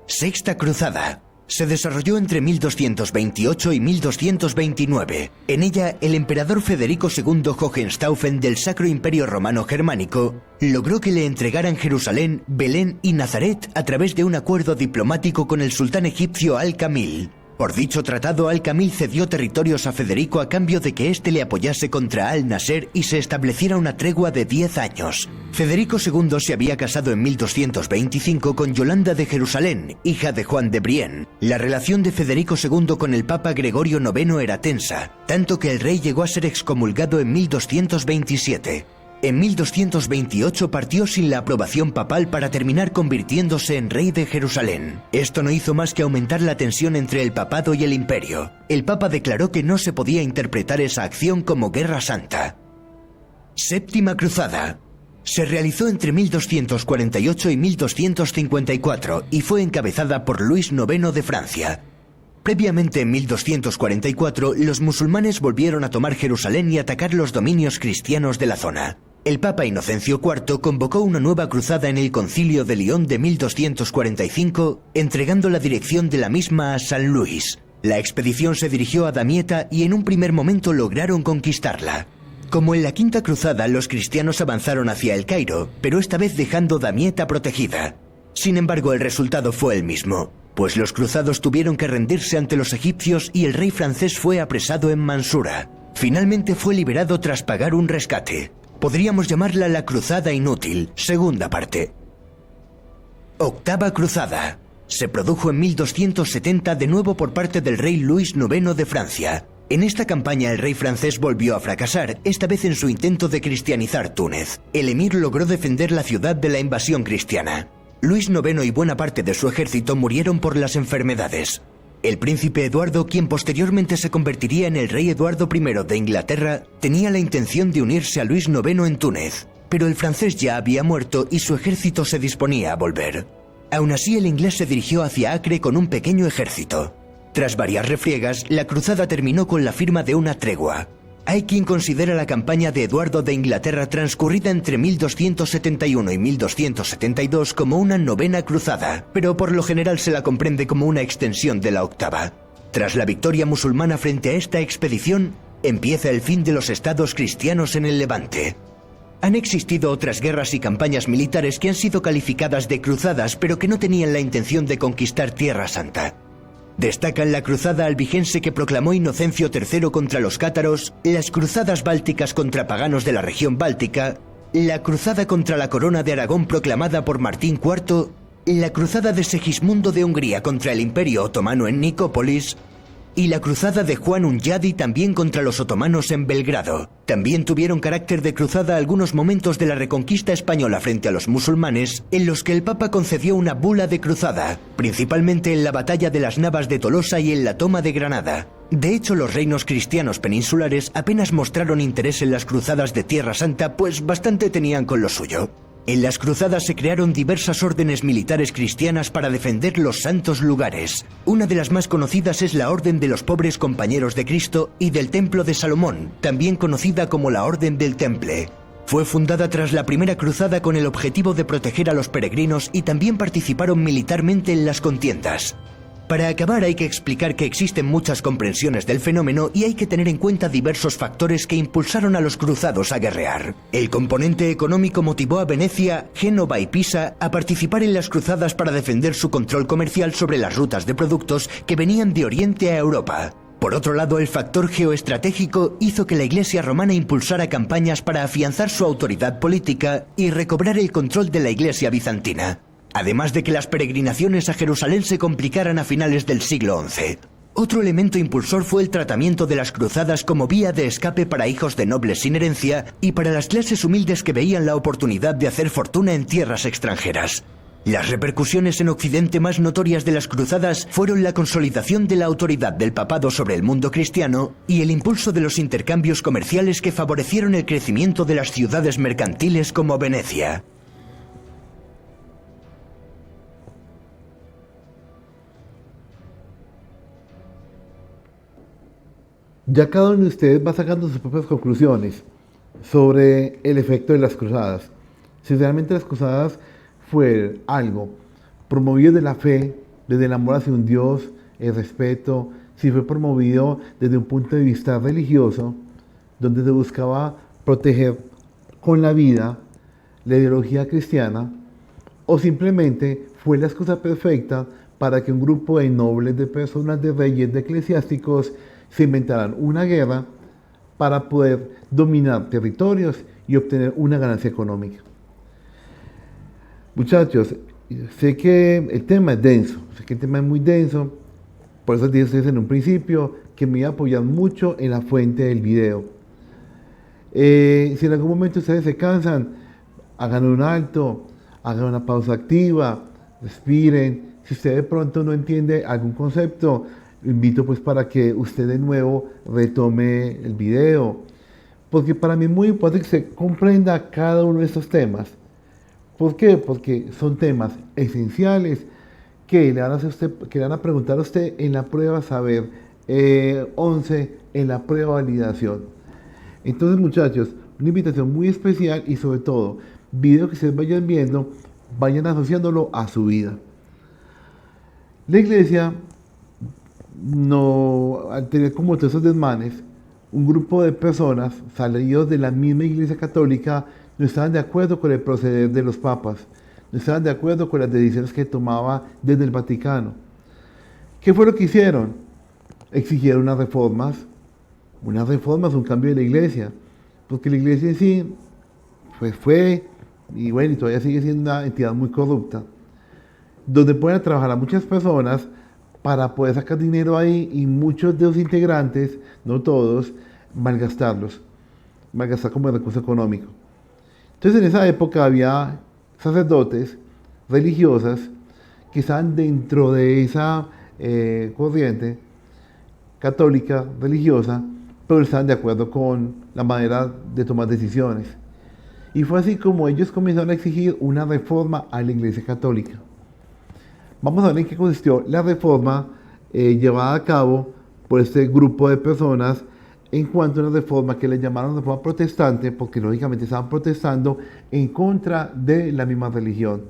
Sexta Cruzada. Se desarrolló entre 1228 y 1229. En ella, el emperador Federico II Hohenstaufen del Sacro Imperio Romano Germánico logró que le entregaran Jerusalén, Belén y Nazaret a través de un acuerdo diplomático con el sultán egipcio Al-Kamil. Por dicho tratado, Al-Kamil cedió territorios a Federico a cambio de que éste le apoyase contra Al-Nasser y se estableciera una tregua de 10 años. Federico II se había casado en 1225 con Yolanda de Jerusalén, hija de Juan de Brienne. La relación de Federico II con el Papa Gregorio IX era tensa, tanto que el rey llegó a ser excomulgado en 1227. En 1228 partió sin la aprobación papal para terminar convirtiéndose en rey de Jerusalén. Esto no hizo más que aumentar la tensión entre el papado y el imperio. El papa declaró que no se podía interpretar esa acción como guerra santa. Séptima Cruzada. Se realizó entre 1248 y 1254 y fue encabezada por Luis IX de Francia. Previamente, en 1244, los musulmanes volvieron a tomar Jerusalén y atacar los dominios cristianos de la zona. El Papa Inocencio IV convocó una nueva cruzada en el Concilio de León de 1245, entregando la dirección de la misma a San Luis. La expedición se dirigió a Damieta y en un primer momento lograron conquistarla. Como en la Quinta Cruzada, los cristianos avanzaron hacia El Cairo, pero esta vez dejando Damieta protegida. Sin embargo, el resultado fue el mismo. pues los cruzados tuvieron que rendirse ante los egipcios y el rey francés fue apresado en Mansura. Finalmente fue liberado tras pagar un rescate. Podríamos llamarla la Cruzada Inútil, segunda parte. Octava Cruzada. Se produjo en 1270 de nuevo por parte del rey Luis IX de Francia. En esta campaña el rey francés volvió a fracasar, esta vez en su intento de cristianizar Túnez. El emir logró defender la ciudad de la invasión cristiana. Luis IX y buena parte de su ejército murieron por las enfermedades. El príncipe Eduardo, quien posteriormente se convertiría en el rey Eduardo I de Inglaterra, tenía la intención de unirse a Luis IX en Túnez, pero el francés ya había muerto y su ejército se disponía a volver. Aún así, el inglés se dirigió hacia Acre con un pequeño ejército. Tras varias refriegas, la cruzada terminó con la firma de una tregua. Hay quien considera la campaña de Eduardo de Inglaterra transcurrida entre 1271 y 1272 como una novena cruzada, pero por lo general se la comprende como una extensión de la octava. Tras la victoria musulmana frente a esta expedición, empieza el fin de los estados cristianos en el Levante. Han existido otras guerras y campañas militares que han sido calificadas de cruzadas, pero que no tenían la intención de conquistar Tierra Santa. Destacan la cruzada albigense que proclamó Inocencio III contra los cátaros, las cruzadas bálticas contra paganos de la región báltica, la cruzada contra la corona de Aragón proclamada por Martín IV, la cruzada de Segismundo de Hungría contra el Imperio Otomano en Nicópolis, y la cruzada de Juan Hunyadi también contra los otomanos en Belgrado. También tuvieron carácter de cruzada algunos momentos de la reconquista española frente a los musulmanes, en los que el Papa concedió una bula de cruzada, principalmente en la batalla de las Navas de Tolosa y en la toma de Granada. De hecho, los reinos cristianos peninsulares apenas mostraron interés en las cruzadas de Tierra Santa, pues bastante tenían con lo suyo. En las cruzadas se crearon diversas órdenes militares cristianas para defender los santos lugares. Una de las más conocidas es la Orden de los Pobres Compañeros de Cristo y del Templo de Salomón, también conocida como la Orden del Temple. Fue fundada tras la primera cruzada con el objetivo de proteger a los peregrinos y también participaron militarmente en las contiendas. Para acabar, hay que explicar que existen muchas comprensiones del fenómeno y hay que tener en cuenta diversos factores que impulsaron a los cruzados a guerrear. El componente económico motivó a Venecia, Génova y Pisa a participar en las cruzadas para defender su control comercial sobre las rutas de productos que venían de Oriente a Europa. Por otro lado, el factor geoestratégico hizo que la Iglesia romana impulsara campañas para afianzar su autoridad política y recobrar el control de la Iglesia bizantina. Además de que las peregrinaciones a Jerusalén se complicaran a finales del siglo XI. Otro elemento impulsor fue el tratamiento de las cruzadas como vía de escape para hijos de nobles sin herencia y para las clases humildes que veían la oportunidad de hacer fortuna en tierras extranjeras. Las repercusiones en Occidente más notorias de las cruzadas fueron la consolidación de la autoridad del papado sobre el mundo cristiano y el impulso de los intercambios comerciales que favorecieron el crecimiento de las ciudades mercantiles como Venecia. Ya cada uno de ustedes va sacando sus propias conclusiones sobre el efecto de las cruzadas. Si realmente las cruzadas fue algo promovido de la fe, desde el amor hacia un Dios, el respeto, si fue promovido desde un punto de vista religioso, donde se buscaba proteger con la vida la ideología cristiana, o simplemente fue la excusa perfecta para que un grupo de nobles, de personas, de reyes, de eclesiásticos, se inventaran una guerra para poder dominar territorios y obtener una ganancia económica. Muchachos, sé que el tema es denso, sé que el tema es muy denso, por eso dije en un principio que me iba a apoyar mucho en la fuente del video. Si en algún momento ustedes se cansan, hagan un alto, hagan una pausa activa, respiren. Si usted de pronto no entiende algún concepto, lo invito pues para que usted de nuevo retome el video, porque para mí es muy importante que se comprenda cada uno de estos temas. ¿Por qué? Porque son temas esenciales que le van a preguntar a usted en la prueba saber 11, en la prueba validación. Entonces, muchachos, una invitación muy especial y sobre todo, video que ustedes vayan viendo, vayan asociándolo a su vida. La iglesia, no, al tener como todos esos desmanes, un grupo de personas salidos de la misma iglesia católica no estaban de acuerdo con el proceder de los papas, no estaban de acuerdo con las decisiones que tomaba desde el Vaticano. ¿Qué fue lo que hicieron? Exigieron unas reformas, un cambio de la iglesia, porque la iglesia en sí pues fue, y bueno, y todavía sigue siendo una entidad muy corrupta, donde pueden trabajar a muchas personas para poder sacar dinero ahí y muchos de los integrantes, no todos, malgastar como recurso económico. Entonces en esa época había sacerdotes, religiosas, que estaban dentro de esa corriente católica, religiosa, pero estaban de acuerdo con la manera de tomar decisiones. Y fue así como ellos comenzaron a exigir una reforma a la Iglesia Católica. Vamos a ver en qué consistió la reforma llevada a cabo por este grupo de personas en cuanto a una reforma que le llamaron reforma protestante, porque lógicamente estaban protestando en contra de la misma religión.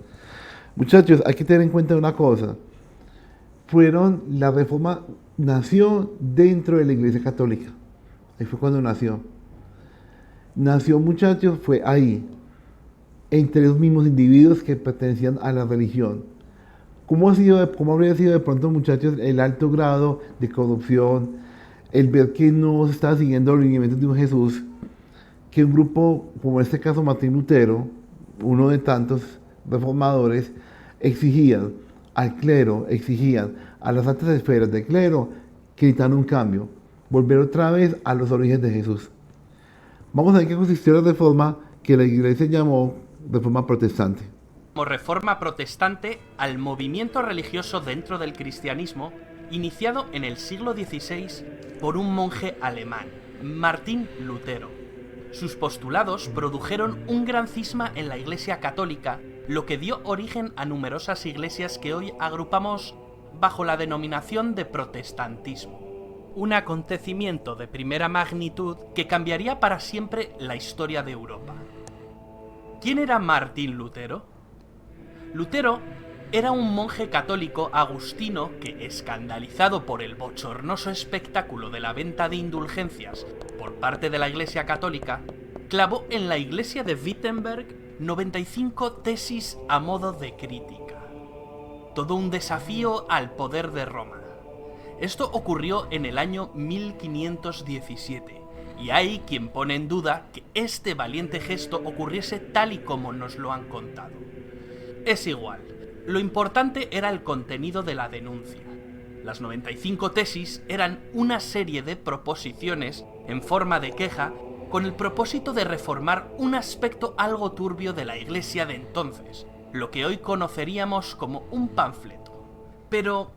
Muchachos, hay que tener en cuenta una cosa. La reforma nació dentro de la Iglesia Católica. Ahí fue cuando nació. Nació, muchachos, fue ahí, entre los mismos individuos que pertenecían a la religión. ¿Cómo habría sido de pronto, muchachos, el alto grado de corrupción, el ver que no se estaba siguiendo los lineamientos de un Jesús, que un grupo, como en este caso Martín Lutero, uno de tantos reformadores, exigían al clero, exigían a las altas esferas del clero que necesitaban un cambio, volver otra vez a los orígenes de Jesús? Vamos a ver qué consistió la reforma que la iglesia llamó reforma protestante. Como reforma protestante al movimiento religioso dentro del cristianismo, iniciado en el siglo XVI por un monje alemán, Martín Lutero. Sus postulados produjeron un gran cisma en la Iglesia Católica, lo que dio origen a numerosas iglesias que hoy agrupamos bajo la denominación de protestantismo. Un acontecimiento de primera magnitud que cambiaría para siempre la historia de Europa. ¿Quién era Martín Lutero? Lutero era un monje católico agustino que, escandalizado por el bochornoso espectáculo de la venta de indulgencias por parte de la Iglesia Católica, clavó en la iglesia de Wittenberg 95 tesis a modo de crítica. Todo un desafío al poder de Roma. Esto ocurrió en el año 1517, y hay quien pone en duda que este valiente gesto ocurriese tal y como nos lo han contado. Es igual, lo importante era el contenido de la denuncia. Las 95 tesis eran una serie de proposiciones en forma de queja con el propósito de reformar un aspecto algo turbio de la iglesia de entonces, lo que hoy conoceríamos como un panfleto. Pero,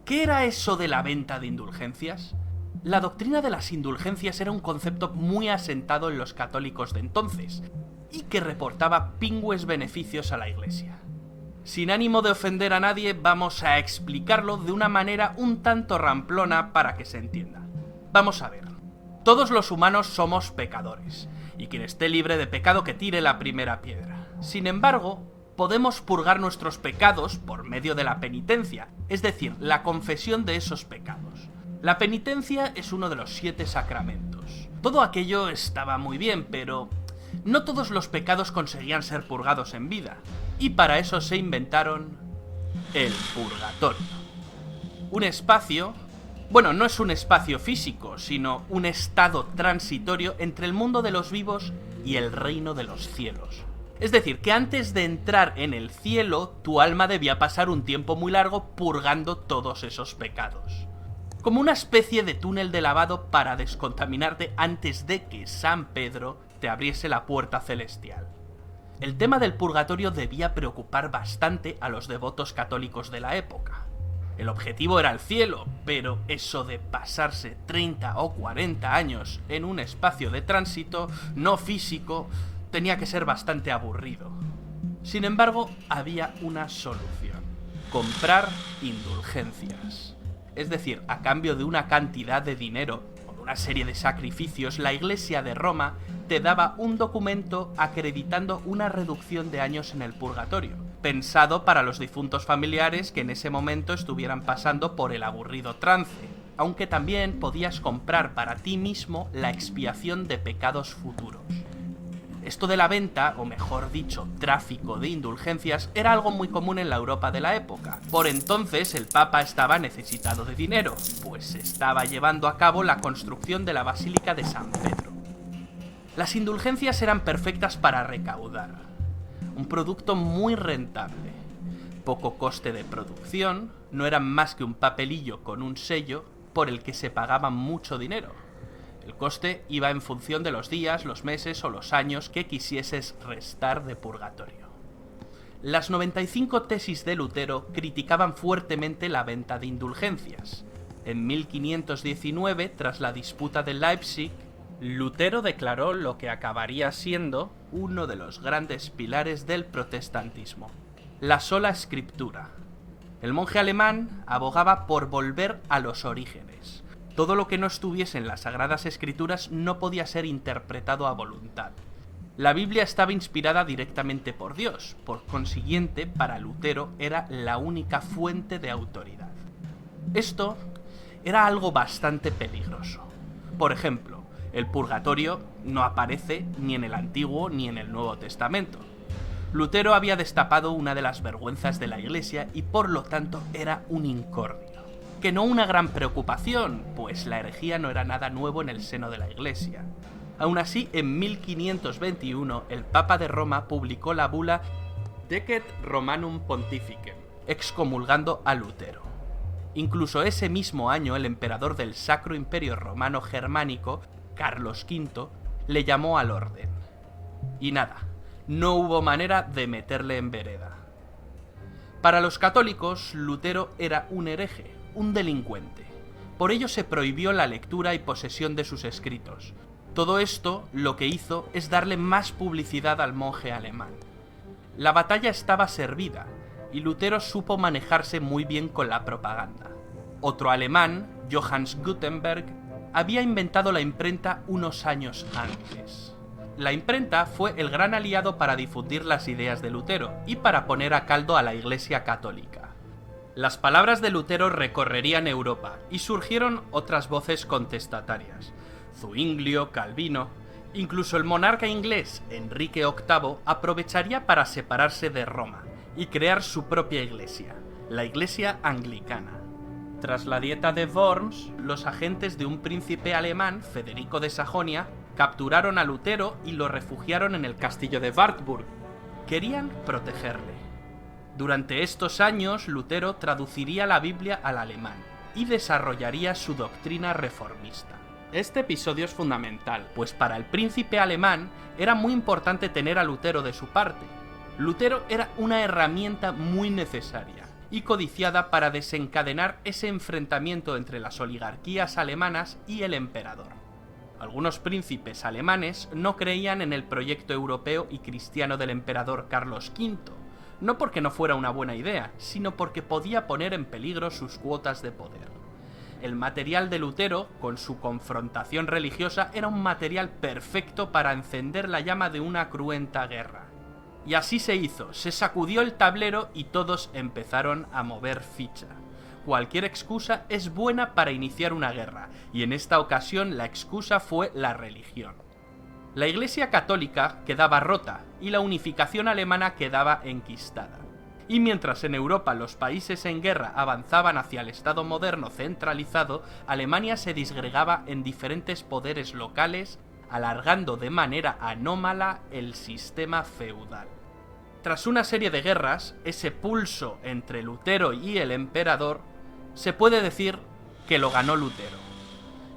¿qué era eso de la venta de indulgencias? La doctrina de las indulgencias era un concepto muy asentado en los católicos de entonces, y que reportaba pingües beneficios a la iglesia. Sin ánimo de ofender a nadie, vamos a explicarlo de una manera un tanto ramplona para que se entienda. Vamos a ver. Todos los humanos somos pecadores, y quien esté libre de pecado que tire la primera piedra. Sin embargo, podemos purgar nuestros pecados por medio de la penitencia, es decir, la confesión de esos pecados. La penitencia es uno de los 7 sacramentos. Todo aquello estaba muy bien, pero no todos los pecados conseguían ser purgados en vida, y para eso se inventaron el purgatorio. Un espacio, bueno, no es un espacio físico, sino un estado transitorio entre el mundo de los vivos y el reino de los cielos. Es decir, que antes de entrar en el cielo, tu alma debía pasar un tiempo muy largo purgando todos esos pecados. Como una especie de túnel de lavado para descontaminarte antes de que San Pedro te abriese la puerta celestial. El tema del purgatorio debía preocupar bastante a los devotos católicos de la época. El objetivo era el cielo, pero eso de pasarse 30 o 40 años en un espacio de tránsito no físico tenía que ser bastante aburrido. Sin embargo, había una solución: comprar indulgencias. Es decir, a cambio de una cantidad de dinero o de una serie de sacrificios, la Iglesia de Roma te daba un documento acreditando una reducción de años en el purgatorio, pensado para los difuntos familiares que en ese momento estuvieran pasando por el aburrido trance, aunque también podías comprar para ti mismo la expiación de pecados futuros. Esto de la venta, o mejor dicho, tráfico de indulgencias, era algo muy común en la Europa de la época. Por entonces el Papa estaba necesitado de dinero, pues estaba llevando a cabo la construcción de la Basílica de San Pedro. Las indulgencias eran perfectas para recaudar. Un producto muy rentable. Poco coste de producción, no eran más que un papelillo con un sello por el que se pagaba mucho dinero. El coste iba en función de los días, los meses o los años que quisieses restar de purgatorio. Las 95 tesis de Lutero criticaban fuertemente la venta de indulgencias. En 1519, tras la disputa de Leipzig, Lutero declaró lo que acabaría siendo uno de los grandes pilares del protestantismo: la sola escritura. El monje alemán abogaba por volver a los orígenes. Todo lo que no estuviese en las Sagradas Escrituras no podía ser interpretado a voluntad. La Biblia estaba inspirada directamente por Dios, por consiguiente, para Lutero era la única fuente de autoridad. Esto era algo bastante peligroso. Por ejemplo, el purgatorio no aparece ni en el Antiguo ni en el Nuevo Testamento. Lutero había destapado una de las vergüenzas de la Iglesia y por lo tanto era un incordio. Que no una gran preocupación, pues la herejía no era nada nuevo en el seno de la Iglesia. Aún así, en 1521, el Papa de Roma publicó la bula Decet Romanum Pontificem, excomulgando a Lutero. Incluso ese mismo año, el emperador del Sacro Imperio Romano Germánico, Carlos V, le llamó al orden. Y nada, no hubo manera de meterle en vereda. Para los católicos, Lutero era un hereje, un delincuente. Por ello se prohibió la lectura y posesión de sus escritos. Todo esto lo que hizo es darle más publicidad al monje alemán. La batalla estaba servida, y Lutero supo manejarse muy bien con la propaganda. Otro alemán, Johannes Gutenberg, había inventado la imprenta unos años antes. La imprenta fue el gran aliado para difundir las ideas de Lutero y para poner a caldo a la Iglesia católica. Las palabras de Lutero recorrerían Europa y surgieron otras voces contestatarias. Zuinglio, Calvino, incluso el monarca inglés Enrique VIII aprovecharía para separarse de Roma y crear su propia iglesia, la Iglesia Anglicana. Tras la Dieta de Worms, los agentes de un príncipe alemán, Federico de Sajonia, capturaron a Lutero y lo refugiaron en el castillo de Wartburg. Querían protegerle. Durante estos años, Lutero traduciría la Biblia al alemán y desarrollaría su doctrina reformista. Este episodio es fundamental, pues para el príncipe alemán era muy importante tener a Lutero de su parte. Lutero era una herramienta muy necesaria y codiciada para desencadenar ese enfrentamiento entre las oligarquías alemanas y el emperador. Algunos príncipes alemanes no creían en el proyecto europeo y cristiano del emperador Carlos V, no porque no fuera una buena idea, sino porque podía poner en peligro sus cuotas de poder. El material de Lutero, con su confrontación religiosa, era un material perfecto para encender la llama de una cruenta guerra. Y así se hizo, se sacudió el tablero y todos empezaron a mover ficha. Cualquier excusa es buena para iniciar una guerra, y en esta ocasión la excusa fue la religión. La Iglesia católica quedaba rota y la unificación alemana quedaba enquistada. Y mientras en Europa los países en guerra avanzaban hacia el Estado moderno centralizado, Alemania se disgregaba en diferentes poderes locales, alargando de manera anómala el sistema feudal. Tras una serie de guerras, ese pulso entre Lutero y el emperador, se puede decir que lo ganó Lutero.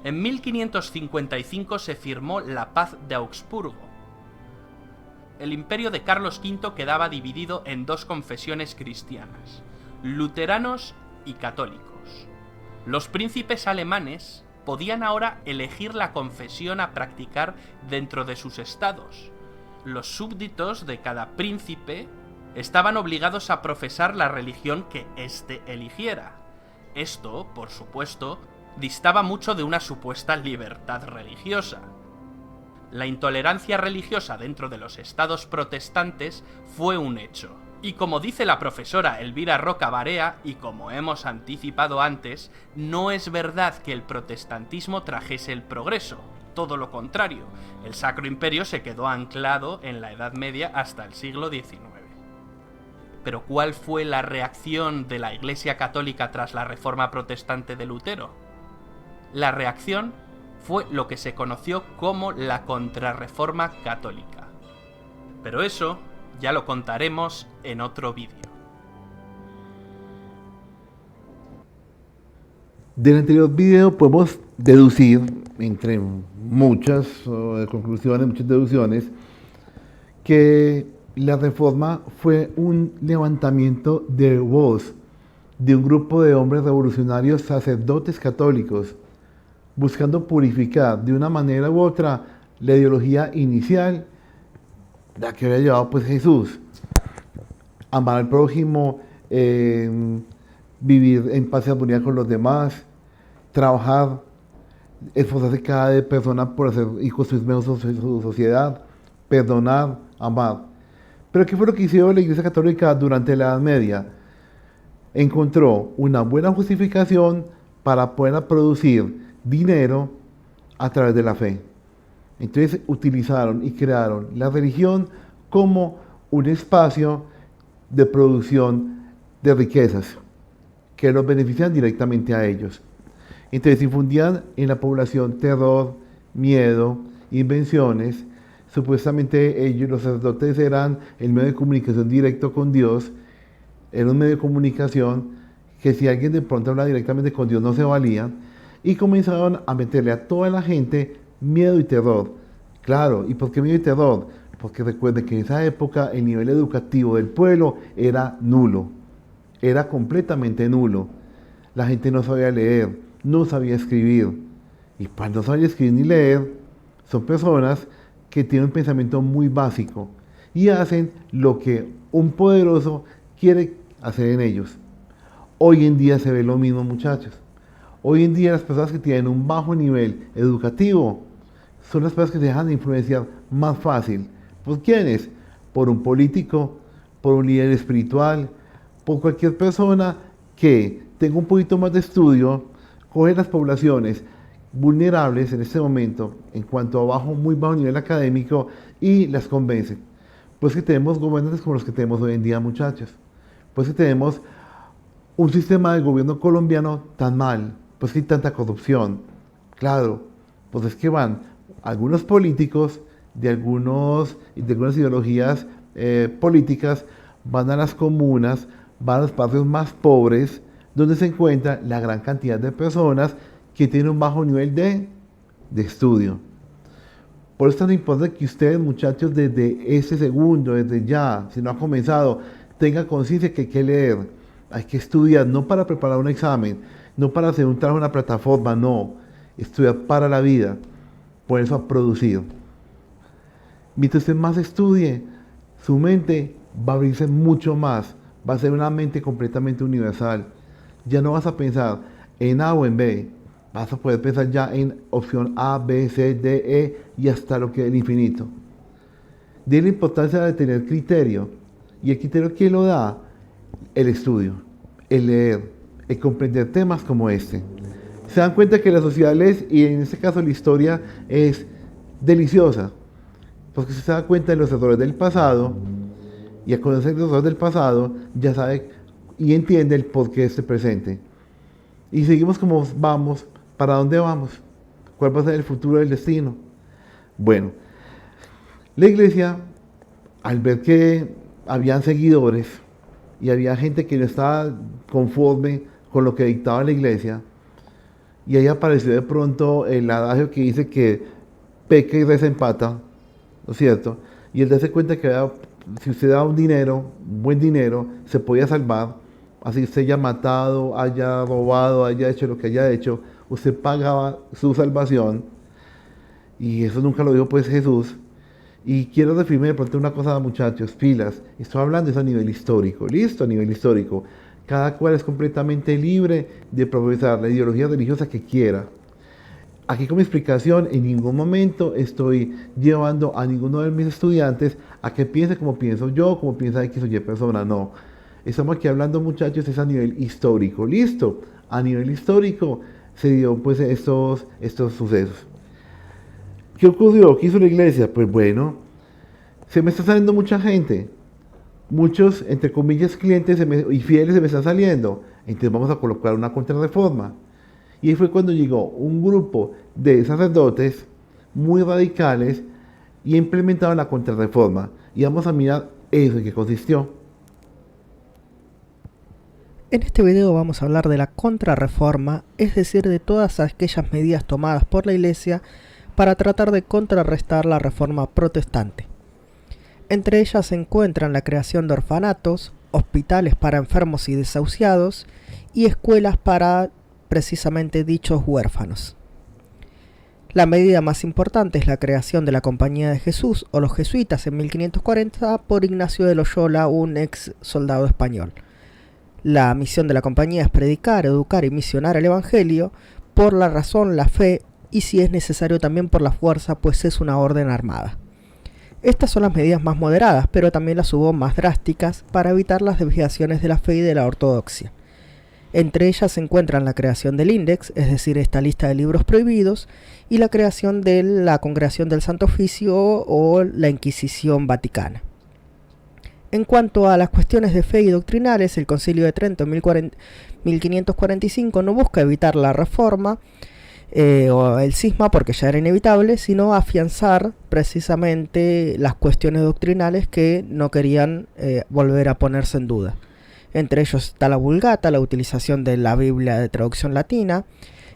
En 1555 se firmó la Paz de Augsburgo. El imperio de Carlos V quedaba dividido en dos confesiones cristianas, luteranos y católicos. Los príncipes alemanes podían ahora elegir la confesión a practicar dentro de sus estados. Los súbditos de cada príncipe estaban obligados a profesar la religión que éste eligiera. Esto, por supuesto, distaba mucho de una supuesta libertad religiosa. La intolerancia religiosa dentro de los estados protestantes fue un hecho. Y como dice la profesora Elvira Roca Barea, y como hemos anticipado antes, no es verdad que el protestantismo trajese el progreso, todo lo contrario. El Sacro Imperio se quedó anclado en la Edad Media hasta el siglo XIX. Pero ¿cuál fue la reacción de la Iglesia Católica tras la Reforma Protestante de Lutero? La reacción fue lo que se conoció como la Contrarreforma Católica. Pero eso ya lo contaremos en otro vídeo. Del anterior video podemos deducir, entre muchas conclusiones, muchas deducciones, que la reforma fue un levantamiento de voz de un grupo de hombres revolucionarios sacerdotes católicos, buscando purificar de una manera u otra la ideología inicial, la que había llevado pues Jesús: amar al prójimo, vivir en paz y armonía con los demás, trabajar, esforzarse cada persona por hacer y construir mejor su sociedad, perdonar, amar. Pero ¿qué fue lo que hizo la Iglesia Católica durante la Edad Media? Encontró una buena justificación para poder producir dinero a través de la fe. Entonces utilizaron y crearon la religión como un espacio de producción de riquezas que los benefician directamente a ellos. Entonces infundían en la población terror, miedo, invenciones. Supuestamente ellos, los sacerdotes, eran el medio de comunicación directo con Dios. Era un medio de comunicación que si alguien de pronto hablaba directamente con Dios no se valía. Y comenzaron a meterle a toda la gente miedo y terror. Claro, ¿y por qué miedo y terror? Porque recuerden que en esa época el nivel educativo del pueblo era nulo. Era completamente nulo. La gente no sabía leer, no sabía escribir. Y cuando no sabía escribir ni leer, son personas que tienen un pensamiento muy básico y hacen lo que un poderoso quiere hacer en ellos. Hoy en día se ve lo mismo, muchachos. Hoy en día las personas que tienen un bajo nivel educativo son las personas que se dejan de influenciar más fácil. ¿Por quiénes? Por un político, por un líder espiritual, por cualquier persona que tenga un poquito más de estudio, coge las poblaciones vulnerables en este momento en cuanto a muy bajo nivel académico y las convence. Pues que tenemos gobernantes como los que tenemos hoy en día, muchachos. Pues que tenemos un sistema de gobierno colombiano tan mal, pues que hay tanta corrupción. Claro, pues es que van algunos políticos de algunas ideologías políticas, van a las comunas, van a los barrios más pobres, donde se encuentra la gran cantidad de personas que tienen un bajo nivel de estudio. Por eso es tan importante que ustedes, muchachos, desde ese segundo, desde ya, si no ha comenzado, tengan conciencia que hay que leer, hay que estudiar, no para preparar un examen, no para hacer un trabajo en una plataforma, no, estudiar para la vida, por eso a producir. Mientras usted más estudie, su mente va a abrirse mucho más, va a ser una mente completamente universal. Ya no vas a pensar en A o en B, vas a poder pensar ya en opción A, B, C, D, E y hasta lo que es el infinito. De la importancia de tener criterio. ¿Y el criterio quién lo da? El estudio, el leer, el comprender temas como este. Se dan cuenta que las sociedades, y en este caso la historia, es deliciosa, porque se da cuenta de los errores del pasado, y al conocer los errores del pasado, ya sabe y entiende el porqué de este presente. Y seguimos como vamos. ¿Para dónde vamos? ¿Cuál va a ser el futuro del destino? Bueno, la iglesia, al ver que habían seguidores y había gente que no estaba conforme con lo que dictaba la iglesia, y ahí apareció de pronto el adagio que dice que peca y reza empata, ¿no es cierto? Y él darse cuenta que si usted da un dinero, un buen dinero, se podía salvar. Así usted haya matado, haya robado, haya hecho lo que haya hecho, usted pagaba su salvación. Y eso nunca lo dijo pues Jesús. Y quiero referirme de pronto a una cosa, muchachos, pilas. Estoy hablando eso a nivel histórico, listo, a nivel histórico. Cada cual es completamente libre de profesar la ideología religiosa que quiera. Aquí con mi explicación, en ningún momento estoy llevando a ninguno de mis estudiantes a que piense como pienso yo, como piensa X o Y persona, no. Estamos aquí hablando, muchachos, es a nivel histórico, listo. A nivel histórico se dio pues estos sucesos. ¿Qué ocurrió? ¿Qué hizo la iglesia? Pues bueno, se me está saliendo mucha gente. Muchos, entre comillas, clientes y fieles se me están saliendo. Entonces vamos a colocar una contrarreforma. Y ahí fue cuando llegó un grupo de sacerdotes muy radicales y implementaron la contrarreforma. Y vamos a mirar eso en qué consistió. En este video vamos a hablar de la contrarreforma, es decir, de todas aquellas medidas tomadas por la Iglesia para tratar de contrarrestar la reforma protestante. Entre ellas se encuentran la creación de orfanatos, hospitales para enfermos y desahuciados y escuelas para precisamente dichos huérfanos. La medida más importante es la creación de la Compañía de Jesús o los jesuitas en 1540 por Ignacio de Loyola, un ex soldado español. La misión de la compañía es predicar, educar y misionar el Evangelio por la razón, la fe y si es necesario también por la fuerza, pues es una orden armada. Estas son las medidas más moderadas, pero también las hubo más drásticas para evitar las desviaciones de la fe y de la ortodoxia. Entre ellas se encuentran la creación del Índex, es decir, esta lista de libros prohibidos, y la creación de la Congregación del Santo Oficio o la Inquisición Vaticana. En cuanto a las cuestiones de fe y doctrinales, el Concilio de Trento en 1545 no busca evitar la reforma o el cisma porque ya era inevitable, sino afianzar precisamente las cuestiones doctrinales que no querían volver a ponerse en duda. Entre ellos está la Vulgata, la utilización de la Biblia de traducción latina,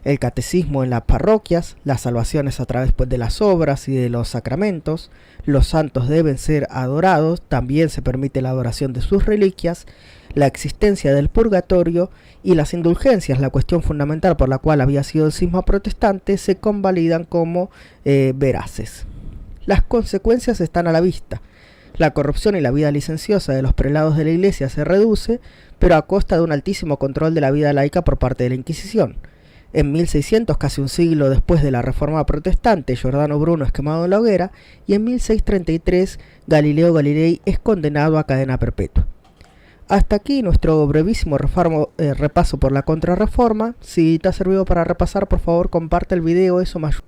el catecismo en las parroquias, las salvaciones a través de las obras y de los sacramentos, los santos deben ser adorados, también se permite la adoración de sus reliquias, la existencia del purgatorio y las indulgencias, la cuestión fundamental por la cual había sido el cisma protestante, se convalidan como veraces. Las consecuencias están a la vista. La corrupción y la vida licenciosa de los prelados de la Iglesia se reduce, pero a costa de un altísimo control de la vida laica por parte de la Inquisición. En 1600, casi un siglo después de la Reforma Protestante, Giordano Bruno es quemado en la hoguera y en 1633 Galileo Galilei es condenado a cadena perpetua. Hasta aquí nuestro brevísimo repaso por la Contrarreforma. Si te ha servido para repasar, por favor comparte el video, eso me ayuda.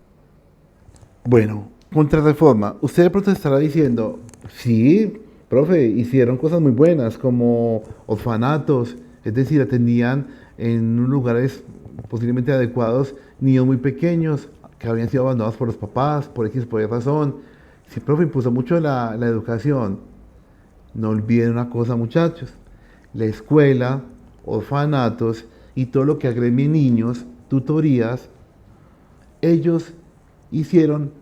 Bueno, Contrarreforma. Usted de pronto estará diciendo, sí, profe, hicieron cosas muy buenas como orfanatos, es decir, atendían en lugares posiblemente adecuados niños muy pequeños que habían sido abandonados por los papás, por X, por Y razón. Sí, profe, impuso mucho la educación. No olviden una cosa, muchachos. La escuela, orfanatos y todo lo que agremie niños, tutorías, ellos hicieron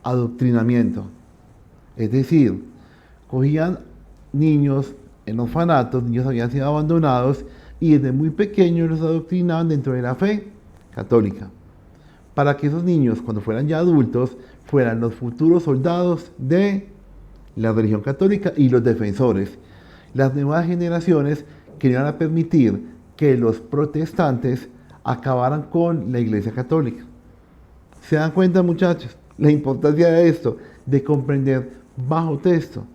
adoctrinamiento. Es decir, cogían niños en orfanatos, niños habían sido abandonados y desde muy pequeños los adoctrinaban dentro de la fe católica, para que esos niños, cuando fueran ya adultos, fueran los futuros soldados de la religión católica y los defensores. Las nuevas generaciones querían a permitir que los protestantes acabaran con la Iglesia Católica. ¿Se dan cuenta, muchachos? La importancia de esto, de comprender bajo texto.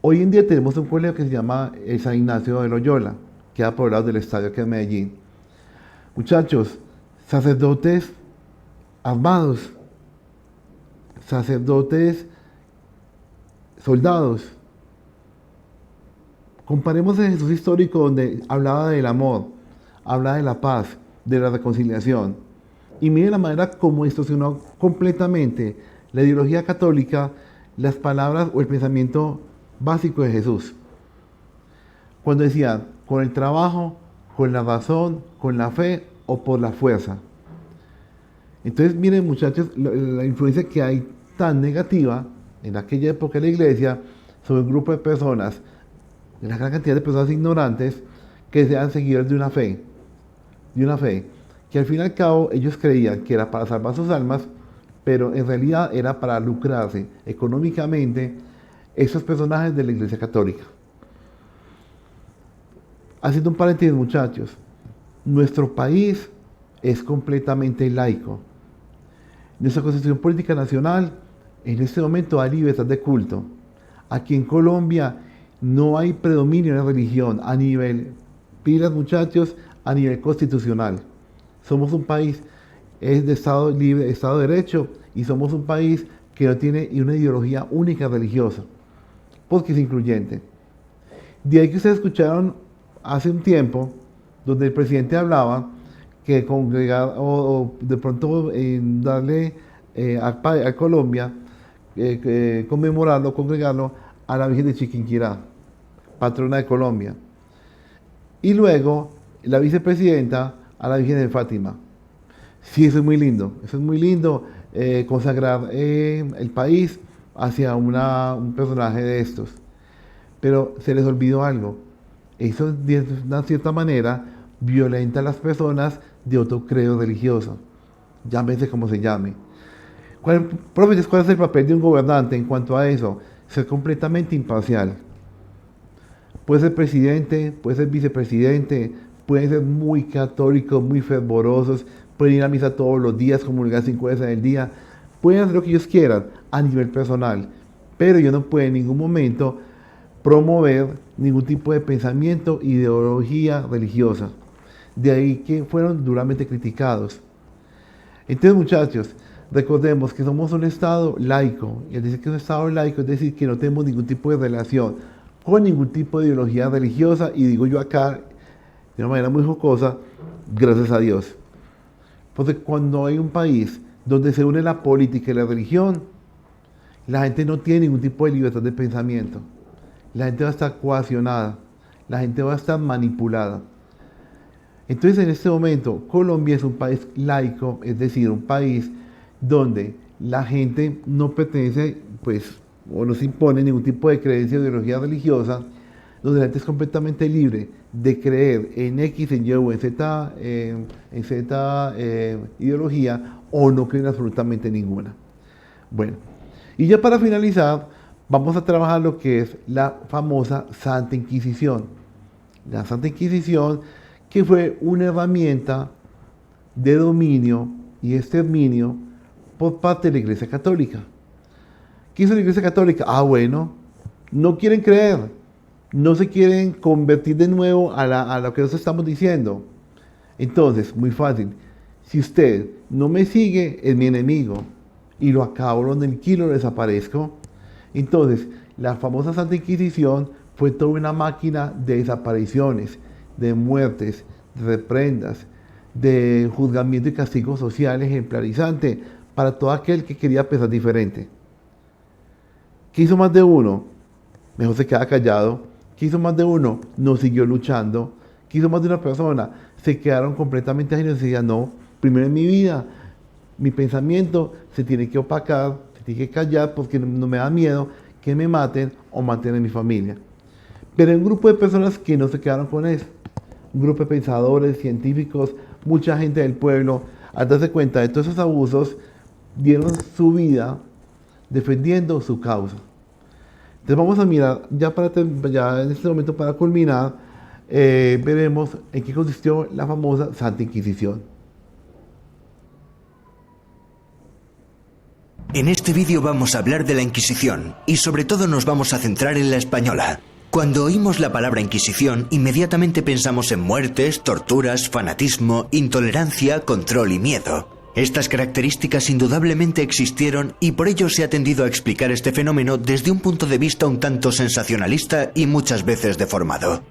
Hoy en día tenemos un colegio que se llama San Ignacio de Loyola, que queda por el lado del estadio que es Medellín. Muchachos, sacerdotes armados, sacerdotes soldados. Comparemos el Jesús histórico donde hablaba del amor, hablaba de la paz, de la reconciliación. Y miren la manera como distorsionó completamente la ideología católica, las palabras o el pensamiento básico de Jesús. Cuando decía, con el trabajo, con la razón, con la fe o por la fuerza. Entonces miren, muchachos, la influencia que hay tan negativa en aquella época de la iglesia sobre un grupo de personas, una gran cantidad de personas ignorantes que sean seguidores de una fe, que al fin y al cabo ellos creían que era para salvar sus almas, pero en realidad era para lucrarse económicamente esos personajes de la Iglesia Católica. Haciendo un paréntesis, muchachos, nuestro país es completamente laico. Nuestra Constitución Política Nacional en este momento hay libertad de culto. Aquí en Colombia no hay predominio de la religión a nivel, pilas muchachos, a nivel constitucional. Somos un país de Estado libre, Estado de Derecho y somos un país que no tiene una ideología única religiosa, porque es incluyente. De ahí que ustedes escucharon hace un tiempo, donde el presidente hablaba que congregar o de pronto darle a Colombia, conmemorarlo, congregarlo a la Virgen de Chiquinquirá, patrona de Colombia. Y luego la vicepresidenta a la Virgen de Fátima. Sí, eso es muy lindo. Eso es muy lindo, consagrar el país hacia un personaje de estos. Pero se les olvidó algo. Eso de una cierta manera violenta a las personas de otro credo religioso. Llámese como se llame. Profesores, ¿cuál es el papel de un gobernante en cuanto a eso? Ser completamente imparcial. Puede ser presidente, puede ser vicepresidente, pueden ser muy católicos, muy fervorosos, pueden ir a misa todos los días, comulgar 5 veces al día, pueden hacer lo que ellos quieran a nivel personal, pero ellos no pueden en ningún momento promover ningún tipo de pensamiento, ideología religiosa. De ahí que fueron duramente criticados. Entonces, muchachos, recordemos que somos un Estado laico, y al decir que es un Estado laico es decir que no tenemos ningún tipo de relación con ningún tipo de ideología religiosa, y digo yo acá de una manera muy jocosa, gracias a Dios. Porque cuando hay un país donde se une la política y la religión, la gente no tiene ningún tipo de libertad de pensamiento. La gente va a estar coaccionada, la gente va a estar manipulada. Entonces, en este momento, Colombia es un país laico, es decir, un país donde la gente no pertenece, pues, o no se impone ningún tipo de creencia o ideología religiosa, donde la gente es completamente libre de creer en X, en Y o en Z, ideología, o no creer absolutamente ninguna. Bueno, y ya para finalizar, vamos a trabajar lo que es la famosa Santa Inquisición. La Santa Inquisición, que fue una herramienta de dominio y exterminio por parte de la Iglesia Católica. ¿Qué hizo la Iglesia Católica? Bueno, no quieren creer, no se quieren convertir de nuevo a lo que nosotros estamos diciendo. Entonces, muy fácil, si usted no me sigue, es mi enemigo, y lo acabo, lo aniquilo, lo desaparezco. Entonces, la famosa Santa Inquisición fue toda una máquina de desapariciones, de muertes, de reprendas, de juzgamiento y castigo social ejemplarizante para todo aquel que quería pensar diferente. ¿Qué hizo más de uno? Mejor se queda callado. ¿Qué hizo más de uno? No siguió luchando. ¿Qué hizo más de una persona? Se quedaron completamente ajenos y decían, no, primero en mi vida, mi pensamiento se tiene que opacar, se tiene que callar porque no me da miedo que me maten o maten a mi familia. Pero hay un grupo de personas que no se quedaron con eso. Un grupo de pensadores, científicos, mucha gente del pueblo, al darse cuenta de todos esos abusos, dieron su vida defendiendo su causa. Entonces vamos a mirar, ya en este momento para culminar, veremos en qué consistió la famosa Santa Inquisición. En este vídeo vamos a hablar de la Inquisición, y sobre todo nos vamos a centrar en la española. Cuando oímos la palabra Inquisición, inmediatamente pensamos en muertes, torturas, fanatismo, intolerancia, control y miedo. Estas características indudablemente existieron y por ello se ha tendido a explicar este fenómeno desde un punto de vista un tanto sensacionalista y muchas veces deformado.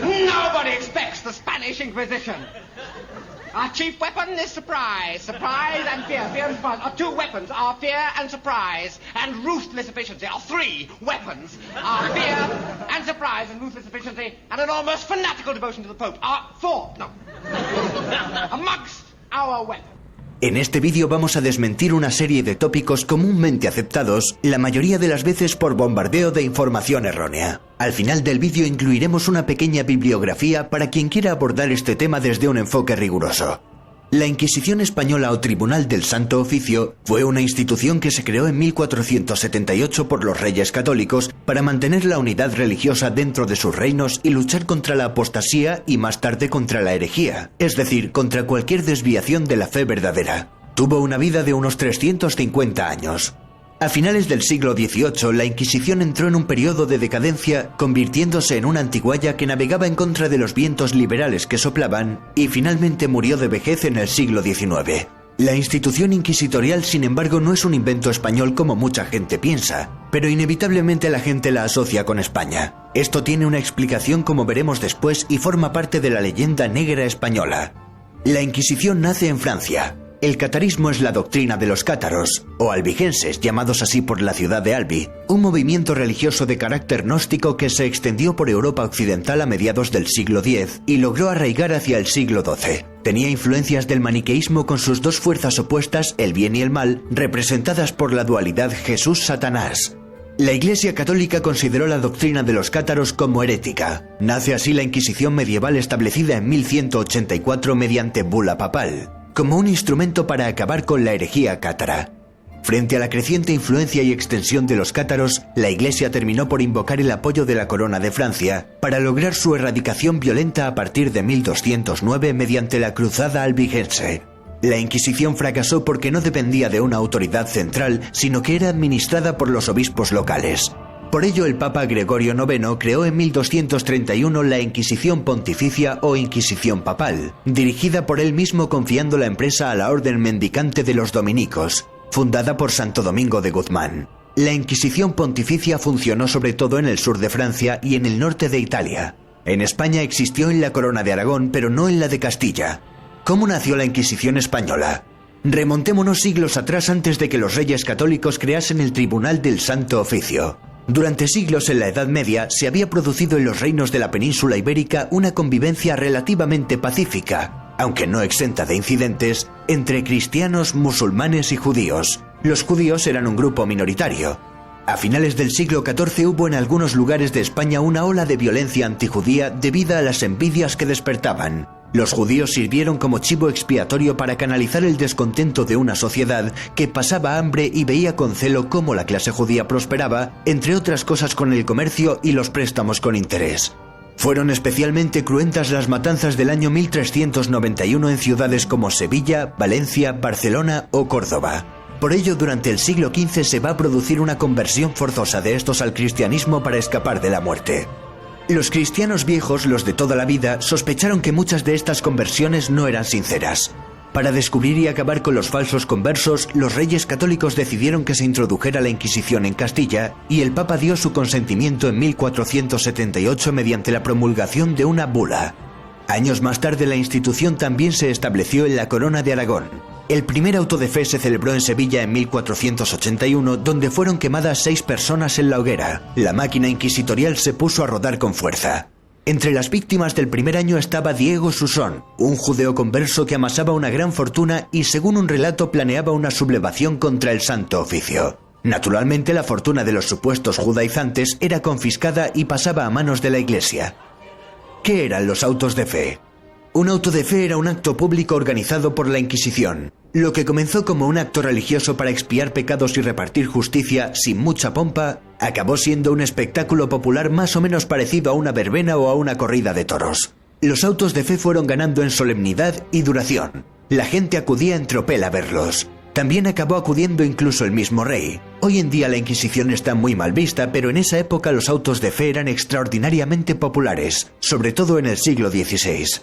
Nobody expects the Spanish Inquisition. Our chief weapon is surprise. Surprise and fear. Fear and surprise. Our two weapons are fear and surprise. And ruthless efficiency. Our three weapons are fear and surprise and ruthless efficiency and an almost fanatical devotion to the Pope. Amongst our weapons. En este vídeo vamos a desmentir una serie de tópicos comúnmente aceptados, la mayoría de las veces por bombardeo de información errónea. Al final del vídeo incluiremos una pequeña bibliografía para quien quiera abordar este tema desde un enfoque riguroso. La Inquisición Española o Tribunal del Santo Oficio fue una institución que se creó en 1478 por los reyes católicos para mantener la unidad religiosa dentro de sus reinos y luchar contra la apostasía y más tarde contra la herejía, es decir, contra cualquier desviación de la fe verdadera. Tuvo una vida de unos 350 años. A finales del siglo XVIII, la Inquisición entró en un periodo de decadencia, convirtiéndose en una antigualla que navegaba en contra de los vientos liberales que soplaban y finalmente murió de vejez en el siglo XIX. La institución inquisitorial, sin embargo, no es un invento español como mucha gente piensa, pero inevitablemente la gente la asocia con España. Esto tiene una explicación, como veremos después, y forma parte de la leyenda negra española. La Inquisición nace en Francia. El catarismo es la doctrina de los cátaros, o albigenses, llamados así por la ciudad de Albi, un movimiento religioso de carácter gnóstico que se extendió por Europa occidental a mediados del siglo X y logró arraigar hacia el siglo XII. Tenía influencias del maniqueísmo con sus dos fuerzas opuestas, el bien y el mal, representadas por la dualidad Jesús-Satanás. La Iglesia Católica consideró la doctrina de los cátaros como herética. Nace así la Inquisición medieval establecida en 1184 mediante bula papal, como un instrumento para acabar con la herejía cátara. Frente a la creciente influencia y extensión de los cátaros, la Iglesia terminó por invocar el apoyo de la Corona de Francia para lograr su erradicación violenta a partir de 1209 mediante la Cruzada Albigense. La Inquisición fracasó porque no dependía de una autoridad central, sino que era administrada por los obispos locales. Por ello, el Papa Gregorio IX creó en 1231 la Inquisición Pontificia o Inquisición Papal, dirigida por él mismo confiando la empresa a la Orden Mendicante de los Dominicos, fundada por Santo Domingo de Guzmán. La Inquisición Pontificia funcionó sobre todo en el sur de Francia y en el norte de Italia. En España existió en la Corona de Aragón, pero no en la de Castilla. ¿Cómo nació la Inquisición española? Remontémonos siglos atrás antes de que los reyes católicos creasen el Tribunal del Santo Oficio. Durante siglos en la Edad Media se había producido en los reinos de la península ibérica una convivencia relativamente pacífica, aunque no exenta de incidentes, entre cristianos, musulmanes y judíos. Los judíos eran un grupo minoritario. A finales del siglo XIV hubo en algunos lugares de España una ola de violencia antijudía debida a las envidias que despertaban. Los judíos sirvieron como chivo expiatorio para canalizar el descontento de una sociedad que pasaba hambre y veía con celo cómo la clase judía prosperaba, entre otras cosas con el comercio y los préstamos con interés. Fueron especialmente cruentas las matanzas del año 1391 en ciudades como Sevilla, Valencia, Barcelona o Córdoba. Por ello, durante el siglo XV se va a producir una conversión forzosa de estos al cristianismo para escapar de la muerte. Los cristianos viejos, los de toda la vida, sospecharon que muchas de estas conversiones no eran sinceras. Para descubrir y acabar con los falsos conversos, los reyes católicos decidieron que se introdujera la Inquisición en Castilla y el Papa dio su consentimiento en 1478 mediante la promulgación de una bula. Años más tarde la institución también se estableció en la Corona de Aragón. El primer auto de fe se celebró en Sevilla en 1481, donde fueron quemadas 6 personas en la hoguera. La máquina inquisitorial se puso a rodar con fuerza. Entre las víctimas del primer año estaba Diego Susón, un judeo converso que amasaba una gran fortuna y, según un relato, planeaba una sublevación contra el Santo Oficio. Naturalmente, la fortuna de los supuestos judaizantes era confiscada y pasaba a manos de la Iglesia. ¿Qué eran los autos de fe? Un auto de fe era un acto público organizado por la Inquisición. Lo que comenzó como un acto religioso para expiar pecados y repartir justicia sin mucha pompa, acabó siendo un espectáculo popular más o menos parecido a una verbena o a una corrida de toros. Los autos de fe fueron ganando en solemnidad y duración. La gente acudía en tropel a verlos. También acabó acudiendo incluso el mismo rey. Hoy en día la Inquisición está muy mal vista, pero en esa época los autos de fe eran extraordinariamente populares, sobre todo en el siglo XVI.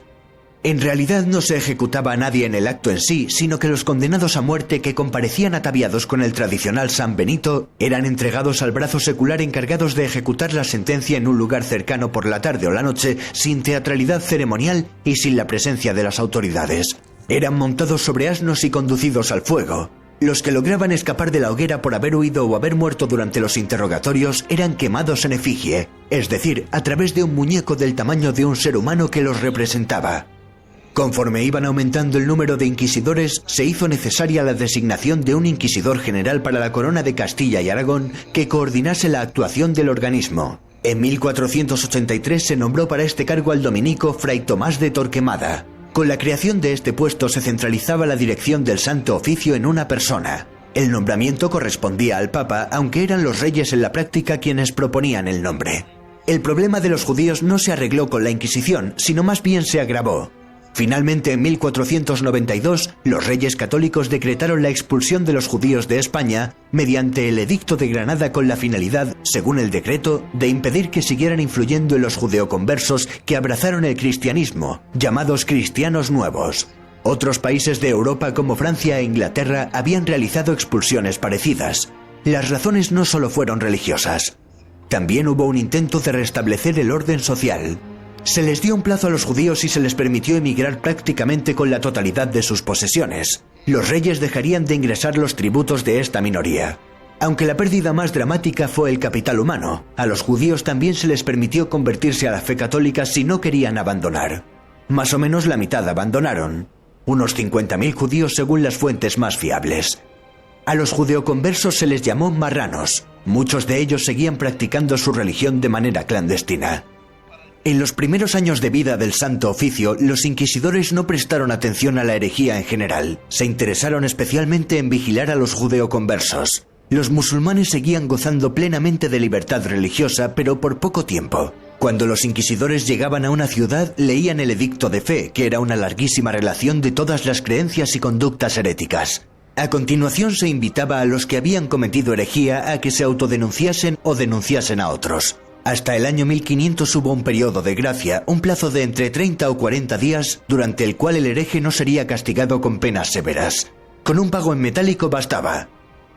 En realidad no se ejecutaba a nadie en el acto en sí, sino que los condenados a muerte que comparecían ataviados con el tradicional San Benito eran entregados al brazo secular encargados de ejecutar la sentencia en un lugar cercano por la tarde o la noche, sin teatralidad ceremonial y sin la presencia de las autoridades. Eran montados sobre asnos y conducidos al fuego. Los que lograban escapar de la hoguera por haber huido o haber muerto durante los interrogatorios eran quemados en efigie, es decir, a través de un muñeco del tamaño de un ser humano que los representaba. Conforme iban aumentando el número de inquisidores, se hizo necesaria la designación de un inquisidor general para la Corona de Castilla y Aragón que coordinase la actuación del organismo. En 1483 se nombró para este cargo al dominico Fray Tomás de Torquemada. Con la creación de este puesto se centralizaba la dirección del Santo Oficio en una persona. El nombramiento correspondía al Papa, aunque eran los reyes en la práctica quienes proponían el nombre. El problema de los judíos no se arregló con la Inquisición, sino más bien se agravó. Finalmente, en 1492, los reyes católicos decretaron la expulsión de los judíos de España mediante el Edicto de Granada con la finalidad, según el decreto, de impedir que siguieran influyendo en los judeoconversos que abrazaron el cristianismo, llamados cristianos nuevos. Otros países de Europa como Francia e Inglaterra habían realizado expulsiones parecidas. Las razones no solo fueron religiosas. También hubo un intento de restablecer el orden social. Se les dio un plazo a los judíos y se les permitió emigrar prácticamente con la totalidad de sus posesiones. Los reyes dejarían de ingresar los tributos de esta minoría. Aunque la pérdida más dramática fue el capital humano, a los judíos también se les permitió convertirse a la fe católica si no querían abandonar. Más o menos la mitad abandonaron. Unos 50.000 judíos según las fuentes más fiables. A los judeoconversos se les llamó marranos. Muchos de ellos seguían practicando su religión de manera clandestina. En los primeros años de vida del Santo Oficio, los inquisidores no prestaron atención a la herejía en general. Se interesaron especialmente en vigilar a los judeoconversos. Los musulmanes seguían gozando plenamente de libertad religiosa, pero por poco tiempo. Cuando los inquisidores llegaban a una ciudad, leían el Edicto de Fe, que era una larguísima relación de todas las creencias y conductas heréticas. A continuación se invitaba a los que habían cometido herejía a que se autodenunciasen o denunciasen a otros. Hasta el año 1500 hubo un periodo de gracia, un plazo de entre 30 o 40 días, durante el cual el hereje no sería castigado con penas severas. Con un pago en metálico bastaba.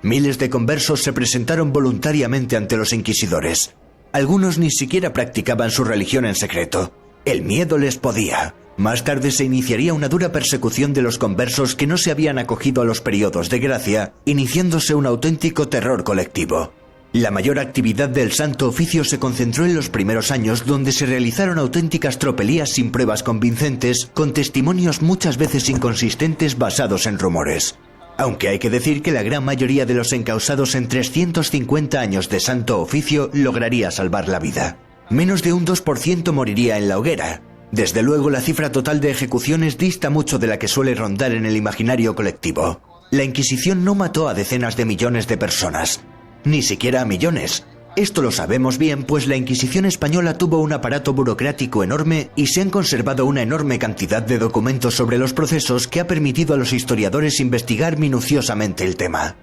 Miles de conversos se presentaron voluntariamente ante los inquisidores. Algunos ni siquiera practicaban su religión en secreto. El miedo les podía. Más tarde se iniciaría una dura persecución de los conversos que no se habían acogido a los periodos de gracia, iniciándose un auténtico terror colectivo. La mayor actividad del Santo Oficio se concentró en los primeros años, donde se realizaron auténticas tropelías sin pruebas convincentes, con testimonios muchas veces inconsistentes basados en rumores. Aunque hay que decir que la gran mayoría de los encausados en 350 años de Santo Oficio lograría salvar la vida. Menos de un 2% moriría en la hoguera. Desde luego, la cifra total de ejecuciones dista mucho de la que suele rondar en el imaginario colectivo. La Inquisición no mató a decenas de millones de personas. Ni siquiera a millones. Esto lo sabemos bien, pues la Inquisición española tuvo un aparato burocrático enorme y se han conservado una enorme cantidad de documentos sobre los procesos que ha permitido a los historiadores investigar minuciosamente el tema.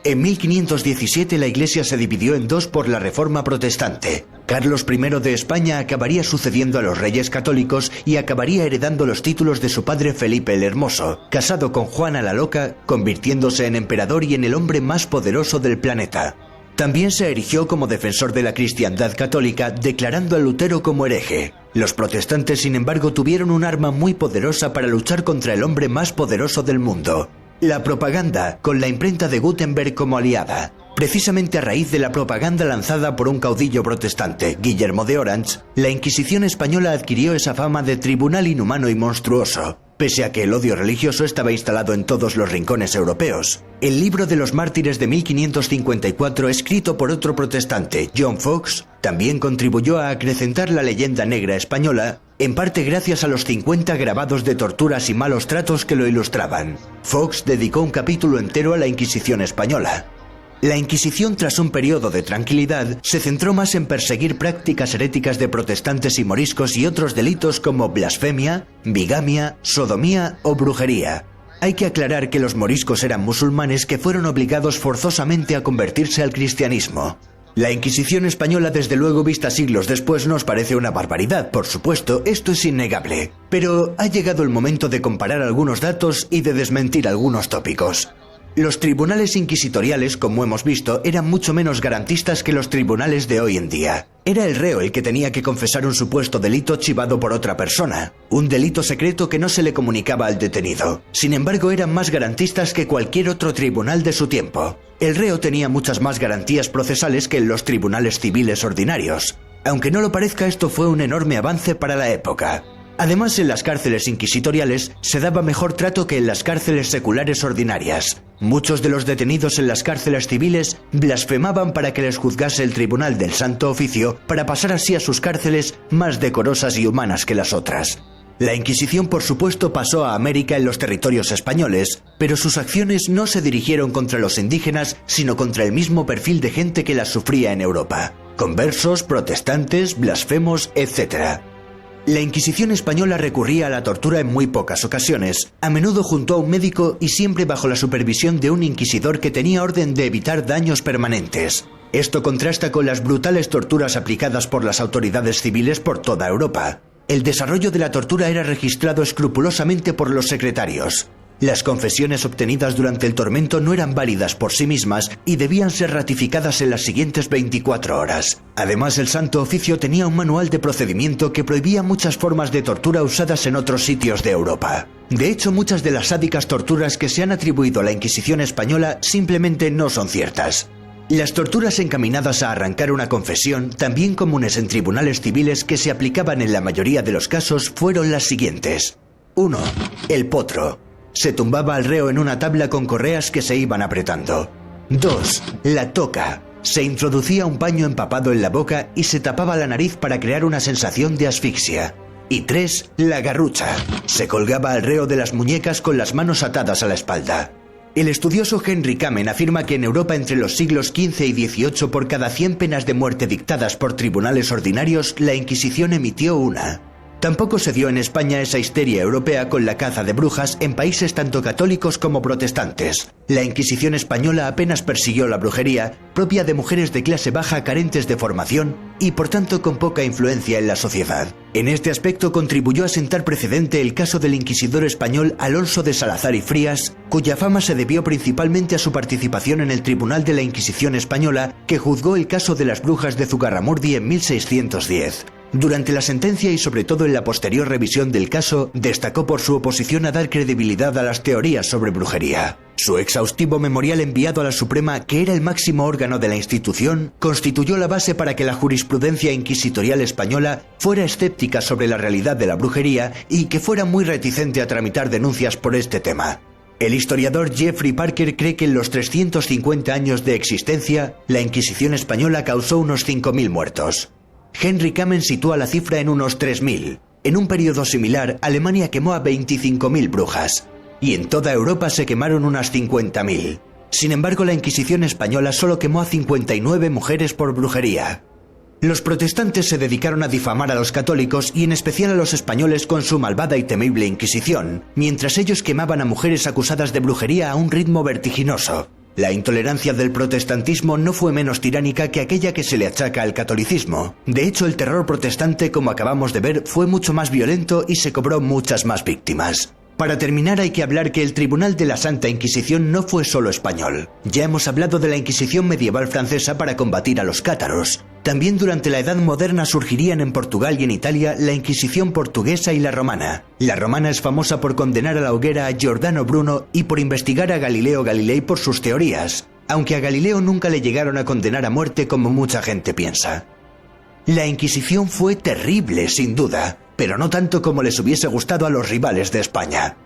En 1517 la Iglesia se dividió en dos por la Reforma Protestante. Carlos I de España acabaría sucediendo a los reyes católicos y acabaría heredando los títulos de su padre Felipe el Hermoso, casado con Juana la Loca, convirtiéndose en emperador y en el hombre más poderoso del planeta. También se erigió como defensor de la cristiandad católica, declarando a Lutero como hereje. Los protestantes, sin embargo, tuvieron un arma muy poderosa para luchar contra el hombre más poderoso del mundo: la propaganda, con la imprenta de Gutenberg como aliada. Precisamente a raíz de la propaganda lanzada por un caudillo protestante, Guillermo de Orange, la Inquisición española adquirió esa fama de tribunal inhumano y monstruoso, pese a que el odio religioso estaba instalado en todos los rincones europeos. El libro de los mártires de 1554, escrito por otro protestante, John Foxe, también contribuyó a acrecentar la leyenda negra española, en parte gracias a los 50 grabados de torturas y malos tratos que lo ilustraban. Foxe dedicó un capítulo entero a la Inquisición española. La Inquisición, tras un periodo de tranquilidad, se centró más en perseguir prácticas heréticas de protestantes y moriscos y otros delitos como blasfemia, bigamia, sodomía o brujería. Hay que aclarar que los moriscos eran musulmanes que fueron obligados forzosamente a convertirse al cristianismo. La Inquisición española, desde luego, vista siglos después, nos parece una barbaridad, por supuesto, esto es innegable. Pero ha llegado el momento de comparar algunos datos y de desmentir algunos tópicos. Los tribunales inquisitoriales, como hemos visto, eran mucho menos garantistas que los tribunales de hoy en día. Era el reo el que tenía que confesar un supuesto delito chivado por otra persona, un delito secreto que no se le comunicaba al detenido. Sin embargo, eran más garantistas que cualquier otro tribunal de su tiempo. El reo tenía muchas más garantías procesales que en los tribunales civiles ordinarios. Aunque no lo parezca, esto fue un enorme avance para la época. Además, en las cárceles inquisitoriales se daba mejor trato que en las cárceles seculares ordinarias. Muchos de los detenidos en las cárceles civiles blasfemaban para que les juzgase el Tribunal del Santo Oficio, para pasar así a sus cárceles más decorosas y humanas que las otras. La Inquisición, por supuesto, pasó a América en los territorios españoles, pero sus acciones no se dirigieron contra los indígenas, sino contra el mismo perfil de gente que las sufría en Europa: conversos, protestantes, blasfemos, etc. La Inquisición española recurría a la tortura en muy pocas ocasiones, a menudo junto a un médico y siempre bajo la supervisión de un inquisidor que tenía orden de evitar daños permanentes. Esto contrasta con las brutales torturas aplicadas por las autoridades civiles por toda Europa. El desarrollo de la tortura era registrado escrupulosamente por los secretarios. Las confesiones obtenidas durante el tormento no eran válidas por sí mismas y debían ser ratificadas en las siguientes 24 horas. Además, el Santo Oficio tenía un manual de procedimiento que prohibía muchas formas de tortura usadas en otros sitios de Europa. De hecho, muchas de las sádicas torturas que se han atribuido a la Inquisición española simplemente no son ciertas. Las torturas encaminadas a arrancar una confesión, también comunes en tribunales civiles que se aplicaban en la mayoría de los casos, fueron las siguientes. 1. El potro. Se tumbaba al reo en una tabla con correas que se iban apretando. 2. La toca. Se introducía un paño empapado en la boca y se tapaba la nariz para crear una sensación de asfixia. Y 3. La garrucha. Se colgaba al reo de las muñecas con las manos atadas a la espalda. El estudioso Henry Kamen afirma que en Europa entre los siglos XV y XVIII por cada 100 penas de muerte dictadas por tribunales ordinarios, la Inquisición emitió una. Tampoco se dio en España esa histeria europea con la caza de brujas en países tanto católicos como protestantes. La Inquisición española apenas persiguió la brujería, propia de mujeres de clase baja carentes de formación y por tanto con poca influencia en la sociedad. En este aspecto contribuyó a sentar precedente el caso del inquisidor español Alonso de Salazar y Frías, cuya fama se debió principalmente a su participación en el Tribunal de la Inquisición española, que juzgó el caso de las brujas de Zugarramurdi en 1610. Durante la sentencia y sobre todo en la posterior revisión del caso, destacó por su oposición a dar credibilidad a las teorías sobre brujería. Su exhaustivo memorial enviado a la Suprema, que era el máximo órgano de la institución, constituyó la base para que la jurisprudencia inquisitorial española fuera escéptica sobre la realidad de la brujería y que fuera muy reticente a tramitar denuncias por este tema. El historiador Jeffrey Parker cree que en los 350 años de existencia, la Inquisición española causó unos 5.000 muertos. Henry Kamen sitúa la cifra en unos 3.000. En un periodo similar, Alemania quemó a 25.000 brujas. Y en toda Europa se quemaron unas 50.000. Sin embargo, la Inquisición española solo quemó a 59 mujeres por brujería. Los protestantes se dedicaron a difamar a los católicos y en especial a los españoles con su malvada y temible Inquisición, mientras ellos quemaban a mujeres acusadas de brujería a un ritmo vertiginoso. La intolerancia del protestantismo no fue menos tiránica que aquella que se le achaca al catolicismo. De hecho, el terror protestante, como acabamos de ver, fue mucho más violento y se cobró muchas más víctimas. Para terminar, hay que hablar que el Tribunal de la Santa Inquisición no fue solo español. Ya hemos hablado de la Inquisición medieval francesa para combatir a los cátaros. También durante la Edad Moderna surgirían en Portugal y en Italia la Inquisición portuguesa y la romana. La romana es famosa por condenar a la hoguera a Giordano Bruno y por investigar a Galileo Galilei por sus teorías, aunque a Galileo nunca le llegaron a condenar a muerte como mucha gente piensa. La Inquisición fue terrible, sin duda, pero no tanto como les hubiese gustado a los rivales de España.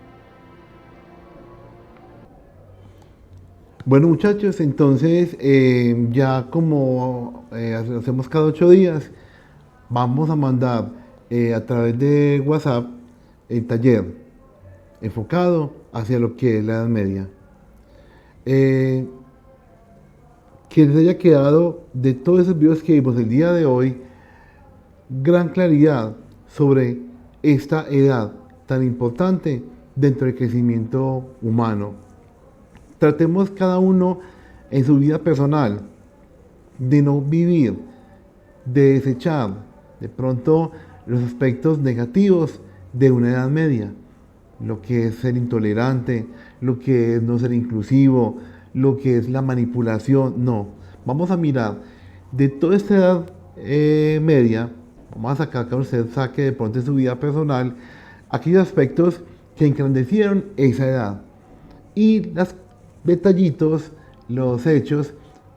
Bueno, muchachos, entonces ya como hacemos cada 8 días, vamos a mandar a través de WhatsApp el taller enfocado hacia lo que es la Edad Media. Que les haya quedado de todos esos videos que vimos el día de hoy gran claridad sobre esta edad tan importante dentro del crecimiento humano. Tratemos cada uno en su vida personal de no vivir, de desechar de pronto los aspectos negativos de una edad media, lo que es ser intolerante, lo que es no ser inclusivo, lo que es la manipulación. No, vamos a mirar de toda esta edad media. Vamos a sacar que usted saque de pronto en su vida personal aquellos aspectos que engrandecieron esa edad y los detallitos, los hechos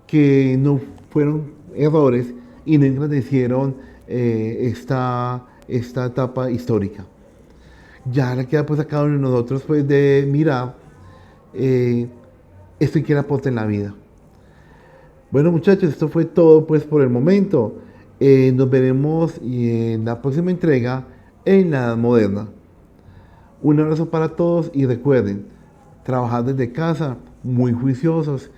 que no fueron errores y no engrandecieron esta etapa histórica. Ya le queda pues a cada uno de nosotros pues de mirar esto que le aporta en la vida. Bueno, muchachos, esto fue todo pues por el momento. Nos veremos en la próxima entrega en la Edad Moderna. Un abrazo para todos y recuerden, trabajar desde casa, muy juiciosos